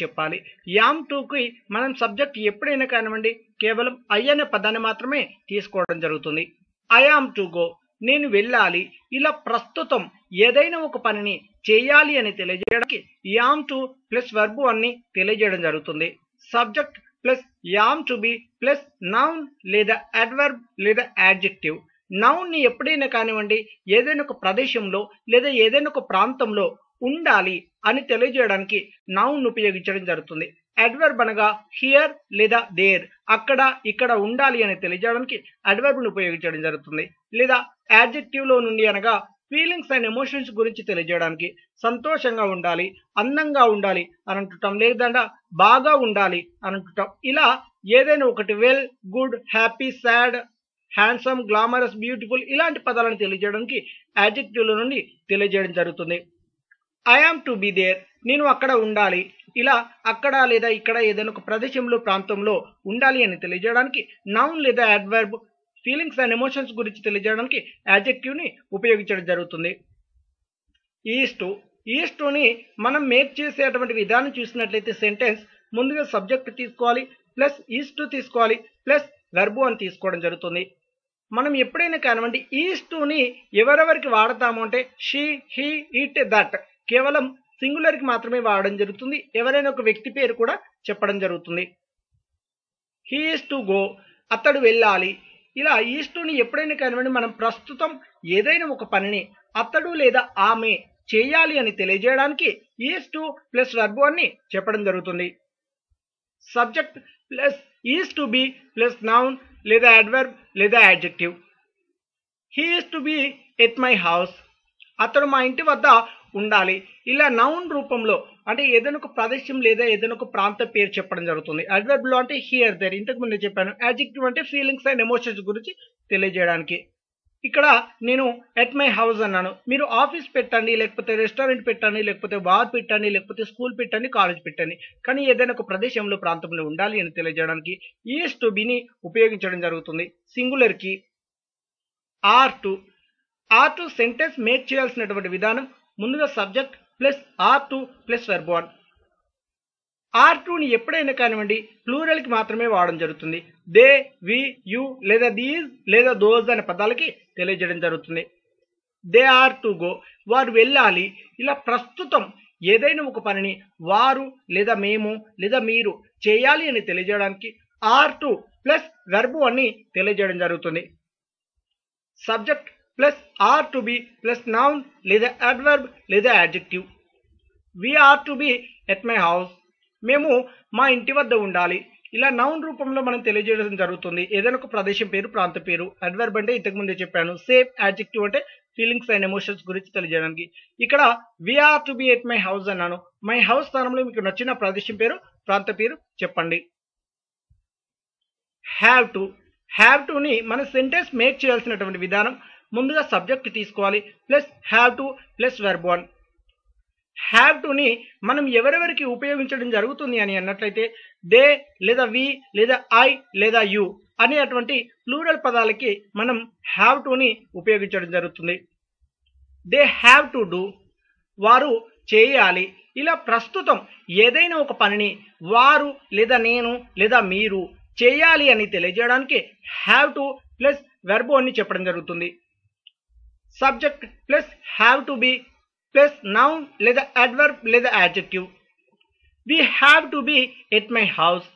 చెప్పాలి. యామ్ టుకి మనం సబ్జెక్ట్ ఎప్పుడైనా కానివ్వండి కేవలం ఐ అనే పదాన్ని మాత్రమే తీసుకోవడం జరుగుతుంది. ఐ యామ్ టు గో, నేను వెళ్ళాలి. ఇలా ప్రస్తుతం ఏదైనా ఒక పనిని చేయాలి అని తెలియజేయడానికి యామ్ టు ప్లస్ వర్బు అని తెలియజేయడం జరుగుతుంది. Subject plus yam to be plus noun లేదా అడ్వర్బ్ లేదా యాడ్జెక్టివ్. నౌన్ ని ఎప్పుడైనా కానివ్వండి ఏదైనా ఒక ప్రదేశంలో లేదా ఏదైనా ఒక ప్రాంతంలో ఉండాలి అని తెలియజేయడానికి నౌన్ ఉపయోగించడం జరుగుతుంది. అడ్వర్బ్ అనగా హియర్ లేదా దేర్, అక్కడ ఇక్కడ ఉండాలి అని తెలియజేయడానికి అడ్వర్బ్ ను ఉపయోగించడం జరుగుతుంది. లేదా యాడ్జెక్టివ్ లో నుండి అనగా ఫీలింగ్స్ అండ్ ఎమోషన్స్ గురించి తెలియజేయడానికి సంతోషంగా ఉండాలి, అందంగా ఉండాలి అని అంటుంటాం, లేదా బాగా ఉండాలి అని అంటుంటాం. ఇలా ఏదైనా ఒకటి well, good, happy, sad, handsome, glamorous, beautiful ఇలాంటి పదాలను తెలియజేయడానికి యాడ్జెక్టివ్ లో నుండి తెలియజేయడం జరుగుతుంది. I am to be there, నేను అక్కడ ఉండాలి. ఇలా అక్కడ లేదా ఇక్కడ ఏదైనా ఒక ప్రదేశంలో ప్రాంతంలో ఉండాలి అని తెలియజేయడానికి నౌన్ లేదా అడ్వర్బ్ ఫీలింగ్స్ అండ్ ఎమోషన్స్ గురించి తెలియజేయడానికి యాడ్జెక్టివ్ ని ఉపయోగించడం జరుగుతుంది. ఈస్ టుని మనం మేక్ చేసేటువంటి విధానం చూసినట్లయితే సెంటెన్స్ ముందుగా సబ్జెక్ట్ తీసుకోవాలి, ప్లస్ ఈస్ టు తీసుకోవాలి, ప్లస్ వెర్బు అని తీసుకోవడం జరుగుతుంది. మనం ఎప్పుడైనా కానివ్వండి ఈస్ టుని ఎవరెవరికి వాడతాము అంటే షీ, హీ, ఇట్, దట్ కేవలం సింగులర్ కి మాత్రమే వాడడం జరుగుతుంది. ఎవరైనా ఒక వ్యక్తి పేరు కూడా చెప్పడం జరుగుతుంది. హీ ఈస్ టు గో, అతడు వెళ్ళాలి. ఇలా ఈస్ టుని ఎప్పుడైనా కానివ్వండి మనం ప్రస్తుతం ఏదైనా ఒక పనిని అతడు లేదా ఆమె చేయాలి అని తెలియజేయడానికి ఈస్ టు ప్లస్ వర్బు అని చెప్పడం జరుగుతుంది. Subject plus is to be plus noun లేదా అడ్వర్బ్ లేదా adjective. He is to be at my house, అతడు మా ఇంటి వద్ద ఉండాలి. ఇలా నౌన్ రూపంలో అంటే ఏదైనా ఒక ప్రదేశం లేదా ఏదైనా ఒక ప్రాంత పేరు చెప్పడం జరుగుతుంది. అడ్వర్బ్ లో అంటే హియర్, దేర్ ఇంతకు ముందే చెప్పాను. యాడ్జెక్టివ్ అంటే ఫీలింగ్స్ అండ్ ఎమోషన్స్ గురించి తెలియజేయడానికి. ఇక్కడ నేను ఎట్ మై హౌస్ అన్నాను, మీరు ఆఫీస్ పెట్టండి, లేకపోతే రెస్టారెంట్ పెట్టండి, లేకపోతే బార్ పెట్టండి, లేకపోతే స్కూల్ పెట్టండి, కాలేజ్ పెట్టండి, కానీ ఏదైనా ఒక ప్రదేశంలో ప్రాంతంలో ఉండాలి అని తెలియజేయడానికి ఈస్ టు బిని ఉపయోగించడం జరుగుతుంది. సింగులర్ కి ఆర్ టు సెంటెన్స్ మేక్ చేయాల్సినటువంటి విధానం ముందుగా subject plus are to plus verb one. Are టుని ఎప్పుడైనా కానివ్వండి ప్లూరల్ కి మాత్రమే వాడడం జరుగుతుంది. దే, వి, యు లేదా దీస్ లేదా దోస్ అనే పదాలకి తెలియజేయడం జరుగుతుంది. దే ఆర్ టు గో, వారు వెళ్ళాలి. ఇలా ప్రస్తుతం ఏదైనా ఒక పనిని వారు లేదా మేము లేదా మీరు చేయాలి అని తెలియజేయడానికి ఆర్ టు ప్లస్ వెర్బు అని తెలియజేయడం జరుగుతుంది. Subject plus are to be plus noun లేదా అడ్వర్బ్ లేదా adjective. We are to be at my house, మేము మా ఇంటి వద్ద ఉండాలి. ఇలా నౌన్ రూపంలో మనం తెలియజేయడం జరుగుతుంది. ఏదైనా ఒక ప్రదేశం పేరు, ప్రాంత పేరు. అడ్వర్బ్ అంటే ఇంతకు ముందే చెప్పాను. సేమ్. యాడ్జెక్టివ్ అంటే ఫీలింగ్స్ అండ్ ఎమోషన్స్ గురించి తెలియజేయడానికి. ఇక్కడ we are to be at my house అన్నాను. మై హౌస్ స్థానంలో మీకు నచ్చిన ప్రదేశం పేరు, ప్రాంత పేరు చెప్పండి. హ్యావ్ టుని మన సెంటెన్స్ మేక్ చేయాల్సినటువంటి విధానం ముందుగా సబ్జెక్ట్ తీసుకోవాలి, plus have to plus verb one. Have టుని మనం ఎవరెవరికి ఉపయోగించడం జరుగుతుంది అని అన్నట్లయితే దే లేదా వి లేదా ఐ లేదా యు అనేటువంటి ప్లూరల్ పదాలకి మనం హ్యావ్ టుని ఉపయోగించడం జరుగుతుంది. దే హ్యావ్ టు డూ, వారు చేయాలి. ఇలా ప్రస్తుతం ఏదైనా ఒక పనిని వారు లేదా నేను లేదా మీరు చేయాలి అని తెలియజేయడానికి హ్యావ్ టు ప్లస్ వెర్బు అని చెప్పడం జరుగుతుంది. Subject plus have to be plus noun లేదా అడ్వర్బ్ లేదా adjective. We have to be at my house,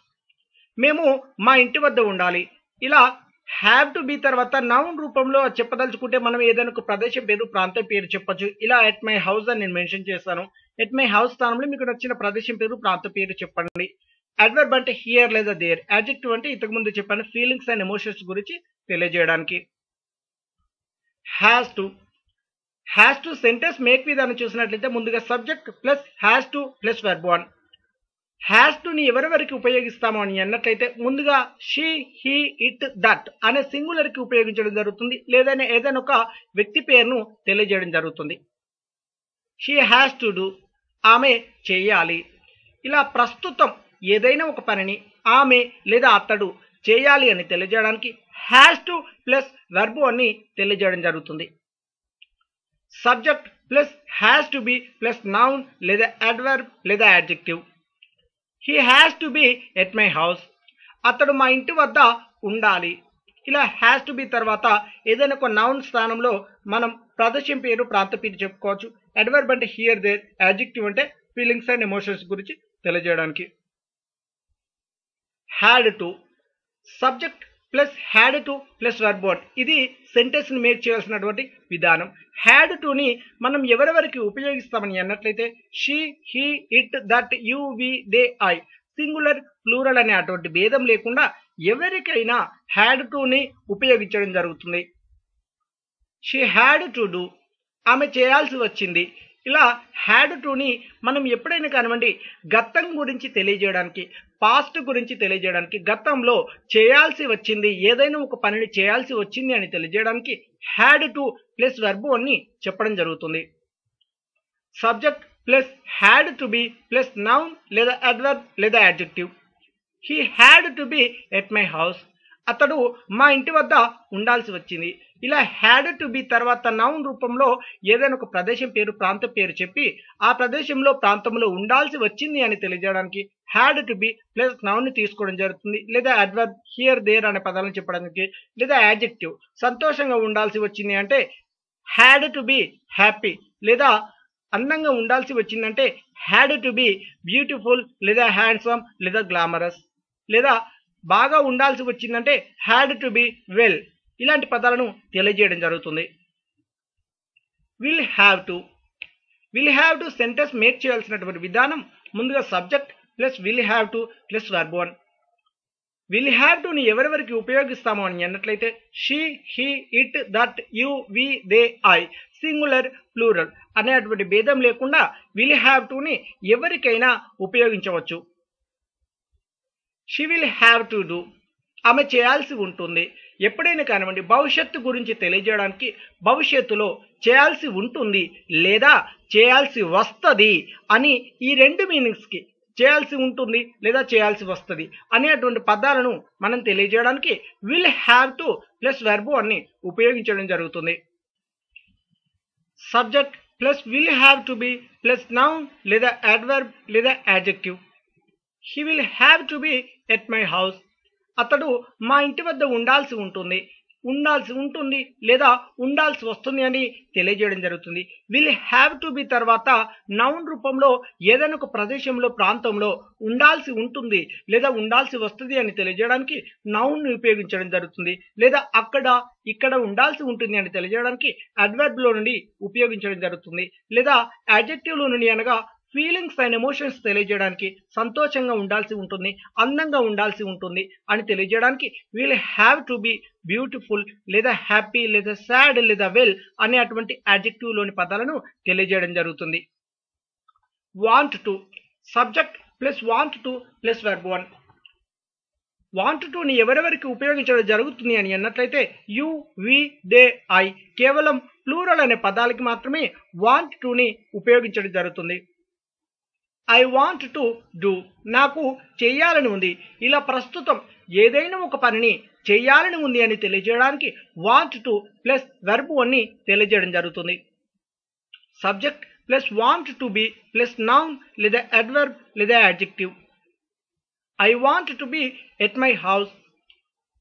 మేము మా ఇంటి వద్ద ఉండాలి. ఇలా హ్యావ్ టు బి తర్వాత నౌన్ రూపంలో చెప్పదలుచుకుంటే మనం ఏదైనా ఒక ప్రదేశం పేరు, ప్రాంతం పేరు చెప్పొచ్చు. ఇలా ఎట్ మై హౌస్ అని నేను మెన్షన్ చేస్తాను. ఎట్ మై హౌస్ స్థానంలో మీకు నచ్చిన ప్రదేశం పేరు, ప్రాంత పేరు చెప్పండి. అడ్వర్బ్ అంటే హియర్ లేదా దేర్. యాడ్జెక్టివ్ అంటే ఇంతకు ముందు చెప్పాను ఫీలింగ్స్ అండ్ ఎమోషన్స్ గురించి తెలియజేయడానికి. హ్యాస్ టు సెంటెన్స్ మేక్ విధానం చూసినట్లయితే ముందుగా subject plus has to plus verb one. Has టుని ఎవరెవరికి ఉపయోగిస్తాము అని అన్నట్లయితే ముందుగా షీ, హీ, ఇట్, దట్ అనే సింగులర్ కి ఉపయోగించడం జరుగుతుంది, లేదా ఏదైనా ఒక వ్యక్తి పేరును తెలియజేయడం జరుగుతుంది. షీ హ్యాస్ టు డూ, ఆమె చేయాలి. ఇలా ప్రస్తుతం ఏదైనా ఒక పనిని ఆమె లేదా అతడు చేయాలి అని తెలియజేయడానికి హ్యాస్ టు ప్లస్ వెర్బు అని తెలియజేయడం జరుగుతుంది. Subject plus has to be plus noun లేదా అడ్వర్బ్ లేదా adjective. He has to be at my house. అతడు మా ఇంటి వద్ద ఉండాలి. ఇలా హ్యాస్ టు బి తర్వాత ఏదైనా ఒక నౌన్ స్థానంలో మనం ప్రదేశం పేరు ప్రాంత పేరు చెప్పుకోవచ్చు. అడ్వర్బ్ అంటే హియర్ దేర్, యాడ్జెక్టివ్ అంటే ఫీలింగ్స్ అండ్ ఎమోషన్స్ గురించి తెలియజేయడానికి. Had to subject plus had to plus verb one, ఇది సెంటెన్స్ ని మేక్ చేయాల్సినటువంటి విధానం. హ్యాడ్ టుని మనం ఎవరెవరికి ఉపయోగిస్తామని అన్నట్లయితే she, he, it, that, you, we, they, I, singular plural అనే అటువంటి భేదం లేకుండా ఎవరికైనా హ్యాడ్ టుని ఉపయోగించడం జరుగుతుంది. షీ హ్యాడ్ టు డూ, ఆమె చేయాల్సి వచ్చింది. ఇలా హ్యాడ్ టుని మనం ఎప్పుడైనా కానివ్వండి గతం గురించి తెలియజేయడానికి, పాస్ట్ గురించి తెలియజేయడానికి, గతంలో చేయాల్సి వచ్చింది, ఏదైనా ఒక పనిని చేయాల్సి వచ్చింది అని తెలియజేయడానికి హ్యాడ్ టు ప్లస్ వర్బ్ అని చెప్పడం జరుగుతుంది. Subject plus had to be plus noun లేదా అడ్వర్బ్ లేదా adjective. He had to be at my house, అతడు మా ఇంటి వద్ద ఉండాల్సి వచ్చింది. ఇలా హ్యాడ్ టు బి తర్వాత నౌన్ రూపంలో ఏదైనా ఒక ప్రదేశం పేరు ప్రాంత పేరు చెప్పి ఆ ప్రదేశంలో ప్రాంతంలో ఉండాల్సి వచ్చింది అని తెలియజేయడానికి had to be plus noun ని తీసుకోవడం జరుగుతుంది. లేదా అడ్వర్బ్ హియర్ దేర్ అనే పదాలను చెప్పడానికి, లేదా యాడ్జెక్టివ్ సంతోషంగా ఉండాల్సి వచ్చింది అంటే హ్యాడ్ టు బి హ్యాపీ, లేదా అందంగా ఉండాల్సి వచ్చిందంటే హ్యాడ్ టు బి బ్యూటిఫుల్ లేదా హ్యాండ్సమ్ లేదా గ్లామరస్, లేదా బాగా ఉండాల్సి వచ్చిందంటే హ్యాడ్ టు బి వెల్, ఇలాంటి పదాలను తెలియజేయడం జరుగుతుంది. Will have to sentence make చేయాల్సినటువంటి విధానం ముందుగా subject plus will have to plus verb one. Will have టుని ఎవరెవరికి ఉపయోగిస్తాము అని అన్నట్లయితే she, he, it, that, you, we, they, I, singular plural అనేటువంటి భేదం లేకుండా విల్ హ్యావ్ టుని ఎవరికైనా ఉపయోగించవచ్చు. She will have to do, ఆమె చేయాల్సి ఉంటుంది. ఎప్పుడైనా కానివ్వండి భవిష్యత్తు గురించి తెలియజేయడానికి భవిష్యత్తులో చేయాల్సి ఉంటుంది లేదా చేయాల్సి వస్తుంది అని ఈ రెండు మీనింగ్స్కి చేయాల్సి ఉంటుంది లేదా చేయాల్సి వస్తుంది అనేటువంటి పదాలను మనం తెలియజేయడానికి will have to plus verb అని ఉపయోగించడం జరుగుతుంది. Subject plus will have to be plus noun లేదా అడ్వర్బ్ లేదా adjective. He will have to be at my house, అతడు మా ఇంటి వద్ద ఉండాల్సి ఉంటుంది లేదా ఉండాల్సి వస్తుంది అని తెలియజేయడం జరుగుతుంది. విల్ హ్యావ్ టు బి తర్వాత నౌన్ రూపంలో ఏదైనా ఒక ప్రదేశంలో ప్రాంతంలో ఉండాల్సి ఉంటుంది లేదా ఉండాల్సి వస్తుంది అని తెలియజేయడానికి నౌన్ ని ఉపయోగించడం జరుగుతుంది. లేదా అక్కడ ఇక్కడ ఉండాల్సి ఉంటుంది అని తెలియజేయడానికి అడ్వర్బ్ లో నుండి ఉపయోగించడం జరుగుతుంది. లేదా యాడ్జెక్టివ్ లో నుండి అనగా ఫీలింగ్స్ అండ్ ఎమోషన్స్ తెలియజేయడానికి సంతోషంగా ఉండాల్సి ఉంటుంది, అందంగా ఉండాల్సి ఉంటుంది అని తెలియజేయడానికి will have to be beautiful లేదా హ్యాపీ లేదా సాడ్ లేదా వెల్ అనే అటువంటి యాడ్జెక్టివ్ లోని పదాలను తెలియజేయడం జరుగుతుంది. Want to subject plus want to plus verb one. Want టుని ఎవరెవరికి ఉపయోగించడం జరుగుతుంది అని అన్నట్లయితే యు, వి, దే, ఐ, కేవలం ప్లూరల్ అనే పదాలకి మాత్రమే వాంట్ టుని ఉపయోగించడం జరుగుతుంది. ఐ వాంట్ టు డూ, నాకు చేయాలని ఉంది. ఇలా ప్రస్తుతం ఏదైనా ఒక పనిని చేయాలని ఉంది అని తెలియజేయడానికి వాంట్ టు ప్లస్ వర్బ్ అని తెలియజేయడం జరుగుతుంది. Subject plus want to be plus noun లేదా అడ్వర్బ్ లేదా adjective. I want to be at my house,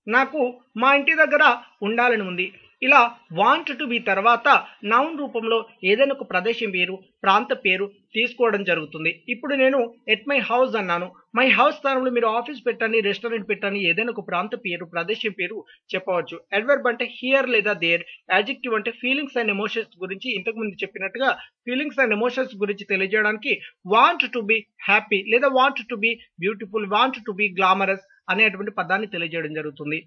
నాకు మా ఇంటి దగ్గర ఉండాలని ఉంది. ఇలా వాంట్ టు బి తర్వాత నౌన్ రూపంలో ఏదైనా ఒక ప్రదేశం పేరు ప్రాంత పేరు తీసుకోవడం జరుగుతుంది. ఇప్పుడు నేను ఎట్ మై హౌస్ అన్నాను. మై హౌస్ స్థానంలో మీరు ఆఫీస్ పెట్టండి, రెస్టారెంట్ పెట్టండి, ఏదైనా ఒక ప్రాంత పేరు ప్రదేశం పేరు చెప్పవచ్చు. అడ్వర్బ్ అంటే హియర్ లేదా దేర్, యాడ్జెక్టివ్ అంటే ఫీలింగ్స్ అండ్ ఎమోషన్స్ గురించి ఇంతకుముందు చెప్పినట్టుగా ఫీలింగ్స్ అండ్ ఎమోషన్స్ గురించి తెలియజేయడానికి వాంట్ టు బి హ్యాపీ లేదా want to be beautiful, want to be glamorous అనేటువంటి పదాన్ని తెలియజేయడం జరుగుతుంది.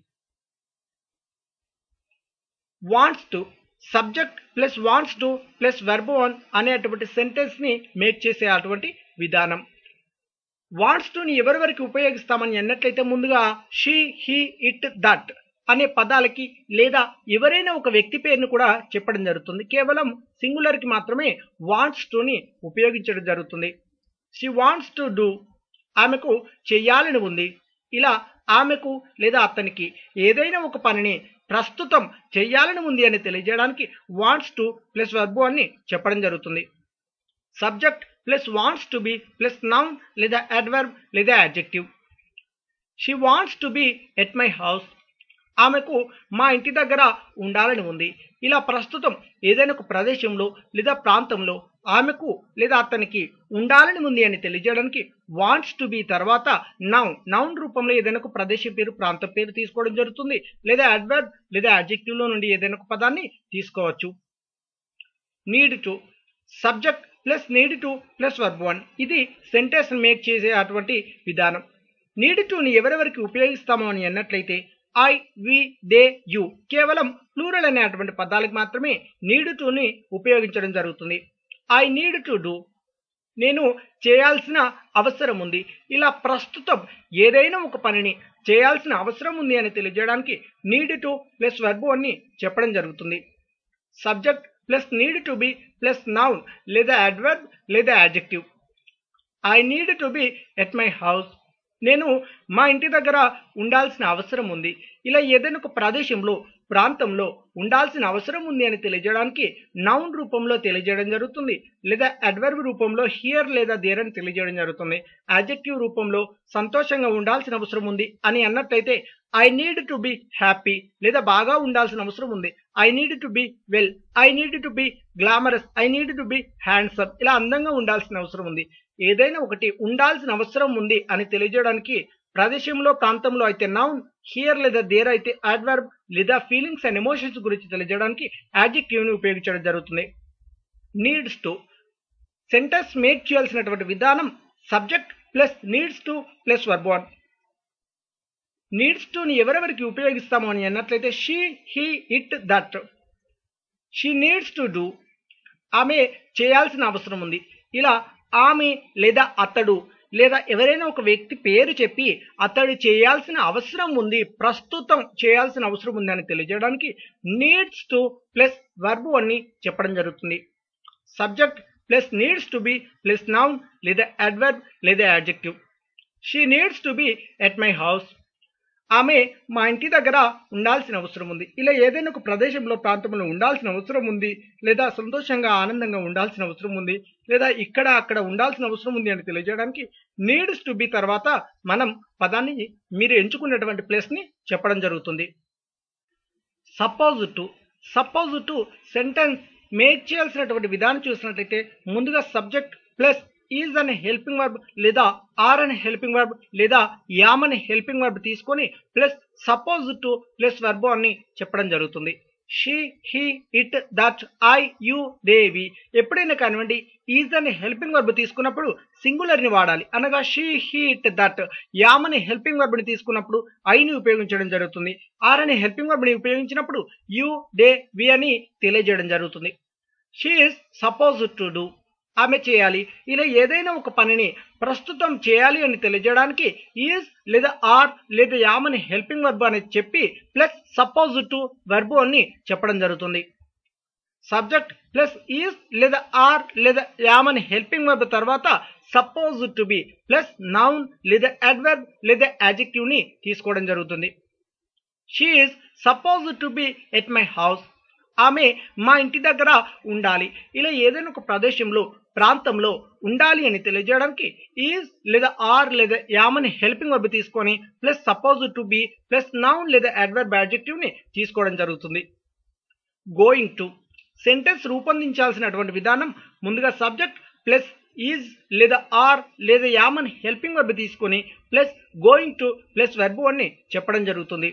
Wants to subject plus wants to plus verb one అనేటువంటి సెంటెన్స్ ని మేక్ చేసే అటువంటి విధానం. వాంట్స్ టుని ఎవరెవరికి ఉపయోగిస్తామని అన్నట్లయితే ముందుగా షీ, హీ, ఇట్, దట్ అనే పదాలకి లేదా ఎవరైనా ఒక వ్యక్తి పేరును కూడా చెప్పడం జరుగుతుంది. కేవలం సింగులర్ కి మాత్రమే వాంట్స్ టుని ఉపయోగించడం జరుగుతుంది. షీ వాంట్స్ టు డూ, ఆమెకు చేయాలని ఉంది. ఇలా ఆమెకు లేదా అతనికి ఏదైనా ఒక పనిని ప్రస్తుతం చేయాలని ఉంది అని తెలియజేయడానికి వాంట్స్ టు ప్లస్ వర్బ్ అని చెప్పడం జరుగుతుంది. Subject plus wants to be plus noun లేదా అడ్వర్బ్ లేదా adjective. She wants to be at my house. ఆమెకు మా ఇంటి దగ్గర ఉండాలని ఉంది. ఇలా ప్రస్తుతం ఏదైనా ఒక ప్రదేశంలో లేదా ప్రాంతంలో ఆమెకు లేదా అతనికి ఉండాలని ఉంది అని తెలియజేయడానికి వాంట్స్ టు బి తర్వాత నౌన్ రూపంలో ఏదైనా ఒక ప్రదేశం పేరు ప్రాంతం పేరు తీసుకోవడం జరుగుతుంది, లేదా అడ్వర్బ్ లేదా యాడ్జెక్టివ్ లో నుండి ఏదైనా ఒక పదాన్ని తీసుకోవచ్చు. Need to subject plus need to plus verb 1 ఇది సెంటెన్స్ మేక్ చేసే అటువంటి విధానం. నీడ్ టు ని ఎవరెవరికి ఉపయోగిస్తామో అని అన్నట్లయితే ఐ, వి, దే, యు కేవలం ప్లూరల్ అనేటువంటి పదాలకు మాత్రమే నీడ్ టు ని ఉపయోగించడం జరుగుతుంది. ఐ నీడ్ టు డూ నేను చేయాల్సిన అవసరం ఉంది. ఇలా ప్రస్తుతం ఏదైనా ఒక పనిని చేయాల్సిన అవసరం ఉంది అని తెలియజేయడానికి నీడ్ టు ప్లస్ వర్బ్ 1 ని చెప్పడం జరుగుతుంది. Subject plus need to be plus noun లేదా అడ్వర్బ్ లేదా adjective. I need to be at my house నేను మా ఇంటి దగ్గర ఉండాల్సిన అవసరం ఉంది. ఇలా ఏదైనా ఒక ప్రదేశంలో ప్రాంతంలో ఉండాల్సిన అవసరం ఉంది అని తెలియజేయడానికి నౌన్ రూపంలో తెలియజేయడం జరుగుతుంది, లేదా అడ్వర్బ్ రూపంలో హియర్ లేదా దేర్ అని తెలియజేయడం జరుగుతుంది. యాడ్జెక్టివ్ రూపంలో సంతోషంగా ఉండాల్సిన అవసరం ఉంది అని అన్నట్లయితే I need to be happy లేదా బాగా ఉండాల్సిన అవసరం ఉంది. I need to be well, I need to be glamorous, I need to be handsome ఇలా అందంగా ఉండాల్సిన అవసరం ఉంది. ఏదైనా ఒకటి ఉండాల్సిన అవసరం ఉంది అని తెలియజేయడానికి ప్రదేశంలో ప్రాంతంలో అయితే నౌన్, హియర్ లేదా దేర్ అయితే అడ్వర్బ్ లేదా ఫీలింగ్స్ అండ్ ఎమోషన్స్ గురించి తెలియజేయడానికి యాడ్జెక్టివ్ ని ఉపయోగించడం జరుగుతుంది. నీడ్స్ టు సెంటెన్స్ మేక్ చేయాల్సినటువంటి విధానం subject plus needs to plus verb 1. Needs to ని ఎవరెవరికి ఉపయోగిస్తామో అని అన్నట్లయితే she, he, it, that. She needs to do ఆమె చేయాల్సిన అవసరం ఉంది. ఇలా ఆమె లేదా అతడు లేదా ఎవరైనా ఒక వ్యక్తి పేరు చెప్పి అతడు చేయాల్సిన అవసరం ఉంది, ప్రస్తుతం చేయాల్సిన అవసరం ఉంది అని తెలియజేయడానికి నీడ్స్ టు ప్లస్ వర్బ్ 1 ని చెప్పడం జరుగుతుంది. Subject plus needs to be plus noun లేదా అడ్వర్బ్ లేదా adjective. She needs to be at my house ఆమె మా ఇంటి దగ్గర ఉండాల్సిన అవసరం ఉంది. ఇలా ఏదైనా ఒక ప్రదేశంలో ప్రాంతంలో ఉండాల్సిన అవసరం ఉంది, లేదా సంతోషంగా ఆనందంగా ఉండాల్సిన అవసరం ఉంది, లేదా ఇక్కడ అక్కడ ఉండాల్సిన అవసరం ఉంది అని తెలియజేయడానికి నీడ్స్ టు బి తర్వాత మనం పదాన్ని మీరు ఎంచుకున్నటువంటి ప్లేస్ ని చెప్పడం జరుగుతుంది. సపోజ్ టు సెంటెన్స్ మేక్ చేయాల్సినటువంటి విధానం చూసినట్లయితే ముందుగా సబ్జెక్ట్ ప్లస్ ఈజ్ అనే హెల్పింగ్ వర్బ్ లేదా ఆర్ అనే హెల్పింగ్ వర్బ్ లేదా యామ్ అనే హెల్పింగ్ వర్బ్ తీసుకొని plus suppose to plus verb అని చెప్పడం జరుగుతుంది. She, he, it, that, I, you, they, we ఎప్పుడైనా కానివ్వండి ఈజ్ అనే హెల్పింగ్ వర్బ్ తీసుకున్నప్పుడు సింగులర్ ని వాడాలి. అనగా she, he, it, that. Yam అనే హెల్పింగ్ వర్బ్ ని తీసుకున్నప్పుడు ఐని ఉపయోగించడం జరుగుతుంది. ఆర్ అనే హెల్పింగ్ వర్బ్ ని ఉపయోగించినప్పుడు యు, దే, వి అని తెలియజేయడం జరుగుతుంది. She is suppose to do ఆమె చేయాలి. ఇలా ఏదైనా ఒక పనిని ప్రస్తుతం చేయాలి అని తెలియజేయడానికి ఈజ్ లేదా ఆర్ లేదా యామ్ అనే హెల్పింగ్ వర్బ్ అనేది చెప్పి ప్లస్ సపోజ్ టు వర్బ్ అని చెప్పడం జరుగుతుంది. సబ్జెక్ట్ ప్లస్ ఈజ్ లేదా ఆర్ లేదా యామ్ అనే హెల్పింగ్ వర్బ్ తర్వాత suppose to be plus noun లేదా అడ్వర్బ్ లేదా యాడ్జెక్టివ్ ని తీసుకోవడం జరుగుతుంది. She is suppose to be at my house ఆమె మా ఇంటి దగ్గర ఉండాలి. ఇలా ఏదైనా ఒక ప్రదేశంలో ప్రాంతంలో ఉండాలి అని తెలియజేయడానికి ఈజ్ లేదా ఆర్ లేదా యామ్ అనే హెల్పింగ్ వర్బ్ తీసుకొని plus suppose to be plus noun లేదా అడ్వర్బ్ యాడ్జెక్టివ్ ని తీసుకోవడం జరుగుతుంది. గోయింగ్ టు సెంటెన్స్ రూపొందించాల్సినటువంటి విధానం ముందుగా సబ్జెక్ట్ ప్లస్ ఈజ్ లేదా ఆర్ లేదా యామ్ అనే హెల్పింగ్ వర్బ్ తీసుకొని plus going to plus verb అని చెప్పడం జరుగుతుంది.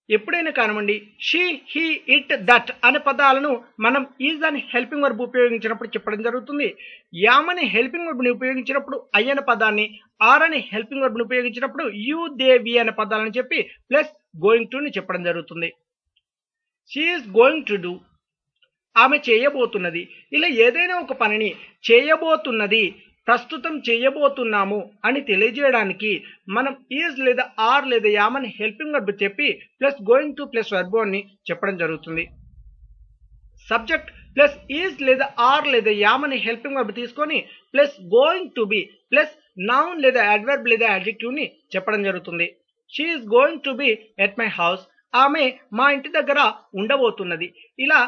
ఎప్పుడైనా కానివ్వండి షీ, హీ, ఇట్, దట్ అనే పదాలను మనం ఈజ్ అనే హెల్పింగ్ వర్బ్ ఉపయోగించినప్పుడు చెప్పడం జరుగుతుంది. యామ్ అనే హెల్పింగ్ వర్బ్ ని ఉపయోగించినప్పుడు ఐ అనే పదాన్ని, ఆర్ అనే హెల్పింగ్ వర్బ్ ని ఉపయోగించినప్పుడు యు, దే, వి అనే పదాలను చెప్పి ప్లస్ గోయింగ్ టు ని చెప్పడం జరుగుతుంది. She is going to do ఆమె చేయబోతున్నది. ఇలా ఏదైనా ఒక పనిని చేయబోతున్నది, ప్రస్తుతం చేయబోతున్నాము అని తెలియజేయడానికి మనం ఈజ్ లేదా ఆర్ లేదా యామ్ అని హెల్పింగ్ వర్బ్ చెప్పి plus going to plus verb అని చెప్పడం జరుగుతుంది. సబ్జెక్ట్ ప్లస్ ఈజ్ లేదా ఆర్ లేదా యామ్ అని హెల్పింగ్ వర్బ్ తీసుకొని plus going to be plus noun లేదా అడ్వర్బ్ లేదా యాడ్జెక్టివ్ ని చెప్పడం జరుగుతుంది. She is going to be at my house ఆమె మా ఇంటి దగ్గర ఉండబోతున్నది. ఇలా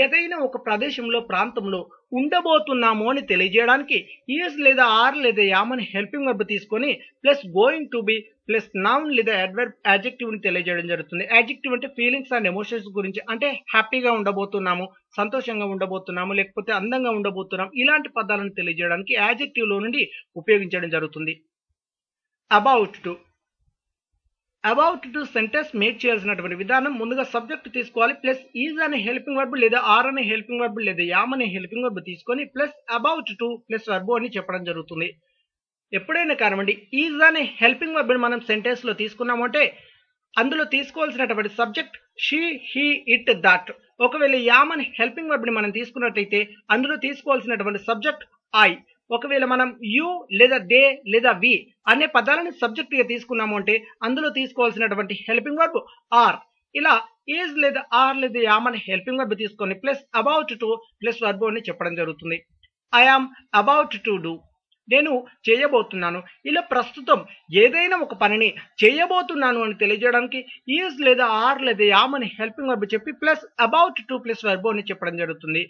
ఏదైనా ఒక ప్రదేశంలో ప్రాంతంలో ఉండబోతున్నాము అని తెలియజేయడానికి ఈజ్ లేదా ఆర్ లేదా యామ్ అని హెల్పింగ్ వర్బ్ తీసుకొని plus going to be plus noun లేదా అడ్వర్బ్ యాడ్జెక్టివ్ ని తెలియజేయడం జరుగుతుంది. యాడ్జెక్టివ్ అంటే ఫీలింగ్స్ అండ్ ఎమోషన్స్ గురించి, అంటే హ్యాపీగా ఉండబోతున్నాము, సంతోషంగా ఉండబోతున్నాము, లేకపోతే అందంగా ఉండబోతున్నాం, ఇలాంటి పదాలను తెలియజేయడానికి యాడ్జెక్టివ్ లో నుండి ఉపయోగించడం జరుగుతుంది. అబౌట్ టు సెంటెన్స్ మేక్ చేయాల్సినటువంటి విధానం ముందుగా సబ్జెక్ట్ తీసుకోవాలి, ప్లస్ ఈజ్ అనే హెల్పింగ్ వర్బ్ లేదా ఆర్ అనే హెల్పింగ్ వర్బ్ లేదా యామ్ అనే హెల్పింగ్ వర్బ్ తీసుకొని plus about to plus verb అని చెప్పడం జరుగుతుంది. ఎప్పుడైనా కానివ్వండి ఈజ్ అనే హెల్పింగ్ వర్బ్ మనం సెంటెన్స్ లో తీసుకున్నామంటే అందులో తీసుకోవాల్సినటువంటి subject she, he, it, that. ఒకవేళ యామ్ అనే హెల్పింగ్ వర్బ్ ని మనం తీసుకున్నట్టయితే అందులో తీసుకోవాల్సినటువంటి సబ్జెక్ట్ ఐ. ఒకవేళ మనం యు లేదా దే లేదా వి అనే పదాలను సబ్జెక్ట్ గా తీసుకున్నాము అంటే అందులో తీసుకోవాల్సినటువంటి హెల్పింగ్ వర్బ్ ఆర్. ఇలా ఈజ్ లేదా ఆర్ లేదా యామ్ అనే హెల్పింగ్ వర్బ్ తీసుకొని plus about to plus verb అని చెప్పడం జరుగుతుంది. I am about to do, నేను చేయబోతున్నాను. ఇలా ప్రస్తుతం ఏదైనా ఒక పనిని చేయబోతున్నాను అని తెలియజేయడానికి ఈజ్ లేదా ఆర్ లేదా యామ్ అని హెల్పింగ్ వర్బ్ చెప్పి plus about to plus verb అని చెప్పడం జరుగుతుంది.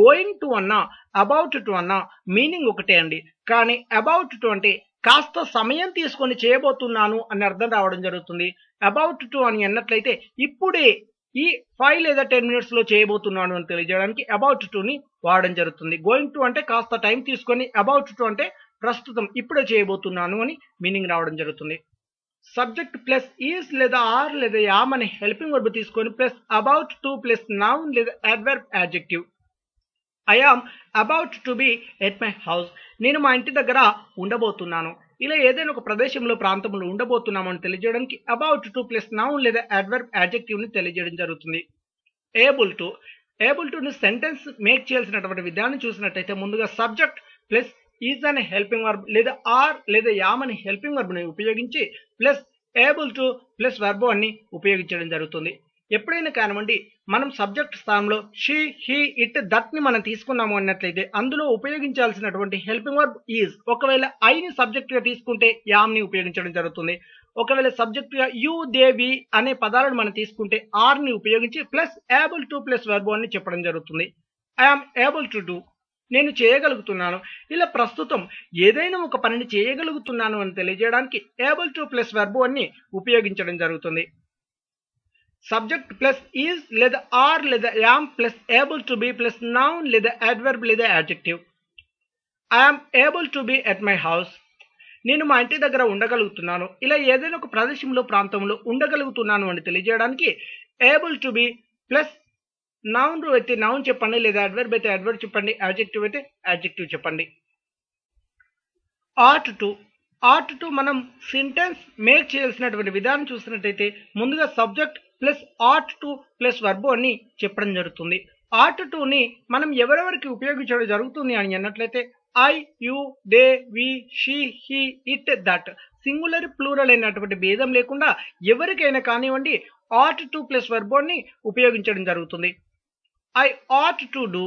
గోయింగ్ టు అన్నా అబౌట్ టు అన్నా మీనింగ్ ఒకటే అండి, కానీ అబౌట్ టు అంటే కాస్త సమయం తీసుకొని చేయబోతున్నాను అని అర్థం రావడం జరుగుతుంది. అబౌట్ టు అని అన్నట్లయితే ఇప్పుడే ఈ 5 లేదా 10 minutes లో చేయబోతున్నాను అని తెలియజేయడానికి అబౌట్ టు ని వాడడం జరుగుతుంది. గోయింగ్ టు అంటే కాస్త టైం తీసుకొని, అబౌట్ టు అంటే ప్రస్తుతం ఇప్పుడే చేయబోతున్నాను అని మీనింగ్ రావడం జరుగుతుంది. సబ్జెక్ట్ ప్లస్ ఈజ్ లేదా ఆర్ లేదా యామ్ అనే హెల్పింగ్ వర్బ్ తీసుకొని plus about to plus noun లేదా adverb adjective. I am about to be at my house, నేను మా ఇంటి దగ్గర ఉండబోతున్నాను. ఇలా ఏదైనా ఒక ప్రదేశంలో ప్రాంతంలో ఉండబోతున్నాము అని తెలియజేయడానికి అబౌట్ టు ప్లస్ నౌన్ లేదా అడ్వర్బ్ యాడ్జెక్టివ్ ని తెలియజేయడం జరుగుతుంది. ఏబుల్ టు ని సెంటెన్స్ మేక్ చేయాల్సినటువంటి విధానం చూసినట్టయితే ముందుగా సబ్జెక్ట్ ప్లస్ ఈజ్ అనే హెల్పింగ్ వర్బ్ లేదా ఆర్ లేదా యామ్ అనే హెల్పింగ్ వర్బ్ ని ఉపయోగించి plus able to plus verb అని ఉపయోగించడం జరుగుతుంది. ఎప్పుడైనా కానివ్వండి మనం సబ్జెక్ట్ స్థానంలో షీ, హీ, ఇట్, దట్ ని మనం తీసుకున్నాము అన్నట్లయితే అందులో ఉపయోగించాల్సినటువంటి హెల్పింగ్ వర్బ్ ఈజ్. ఒకవేళ ఐని సబ్జెక్ట్ గా తీసుకుంటే యామ్ ని ఉపయోగించడం జరుగుతుంది. ఒకవేళ సబ్జెక్ట్ గా యు, దే, వి అనే పదాలను మనం తీసుకుంటే ఆర్ ని ఉపయోగించి plus able to plus verb అని చెప్పడం జరుగుతుంది. ఐఎమ్ ఏబుల్ టు డూ, నేను చేయగలుగుతున్నాను. ఇలా ప్రస్తుతం ఏదైనా ఒక పనిని చేయగలుగుతున్నాను అని తెలియజేయడానికి ఏబుల్ టు ప్లస్ వర్బ్ అని ఉపయోగించడం జరుగుతుంది. సబ్జెక్ట్ ప్లస్ ఈజ్ లేదా ఆర్ లేదా yam plus able to be plus noun లేదా అడ్వర్బ్ లేదా adjective. I'm able to be at my house, నేను మా ఇంటి దగ్గర ఉండగలుగుతున్నాను. ఇలా ఏదైనా ఒక ప్రదేశంలో ప్రాంతంలో ఉండగలుగుతున్నాను అని తెలియజేయడానికి able to be plus noun అయితే నౌన్ చెప్పండి, లేదా అడ్వర్బ్ అయితే అడ్వర్బ్ చెప్పండి, యాడ్జెక్టివ్ అయితే యాడ్జెక్టివ్ చెప్పండి. ఆట్ టు మనం సెంటెన్స్ మేక్ చేయాల్సినటువంటి విధానం చూసినట్టయితే ముందుగా subject plus ought to plus verb అని చెప్పడం జరుగుతుంది. ఆట్ టు ని మనం ఎవరెవరికి ఉపయోగించడం జరుగుతుంది అని అన్నట్లయితే I, you, they, we, she, he, it, that singular plural అయినటువంటి భేదం లేకుండా ఎవరికైనా కానివ్వండి ఆట్ టు ప్లస్ వర్బ్ అని ఉపయోగించడం జరుగుతుంది. ఐ ఆట్ టు డూ,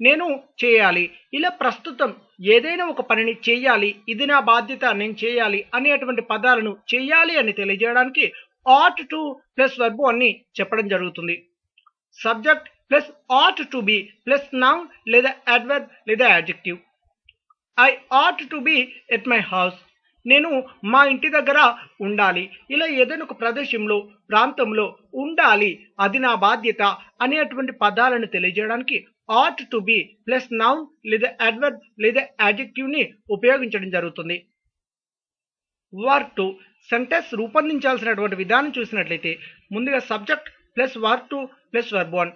నేను చేయాలి. ఇలా ప్రస్తుతం ఏదైనా ఒక పనిని చేయాలి, ఇది నా బాధ్యత, నేను చేయాలి అనేటువంటి పదాలను చేయాలి అని తెలియజేయడానికి ఆట్ టు ప్లస్ వర్బ్ అని చెప్పడం జరుగుతుంది. Subject plus ought to be plus noun లేదా అడ్వర్బ్ లేదా adjective. I ought to be at my house, నేను మా ఇంటి దగ్గర ఉండాలి. ఇలా ఏదైనా ఒక ప్రదేశంలో ప్రాంతంలో ఉండాలి, అది నా బాధ్యత అనేటువంటి పదాలను తెలియజేయడానికి ought to be plus noun లేదా అడ్వర్బ్ లేదా యాడ్జెక్టివ్ ని ఉపయోగించడం జరుగుతుంది. వర్బ్ టు సెంటెన్స్ రూపొందించాల్సినటువంటి విధానం చూసినట్లయితే ముందుగా subject plus verb to plus verb one.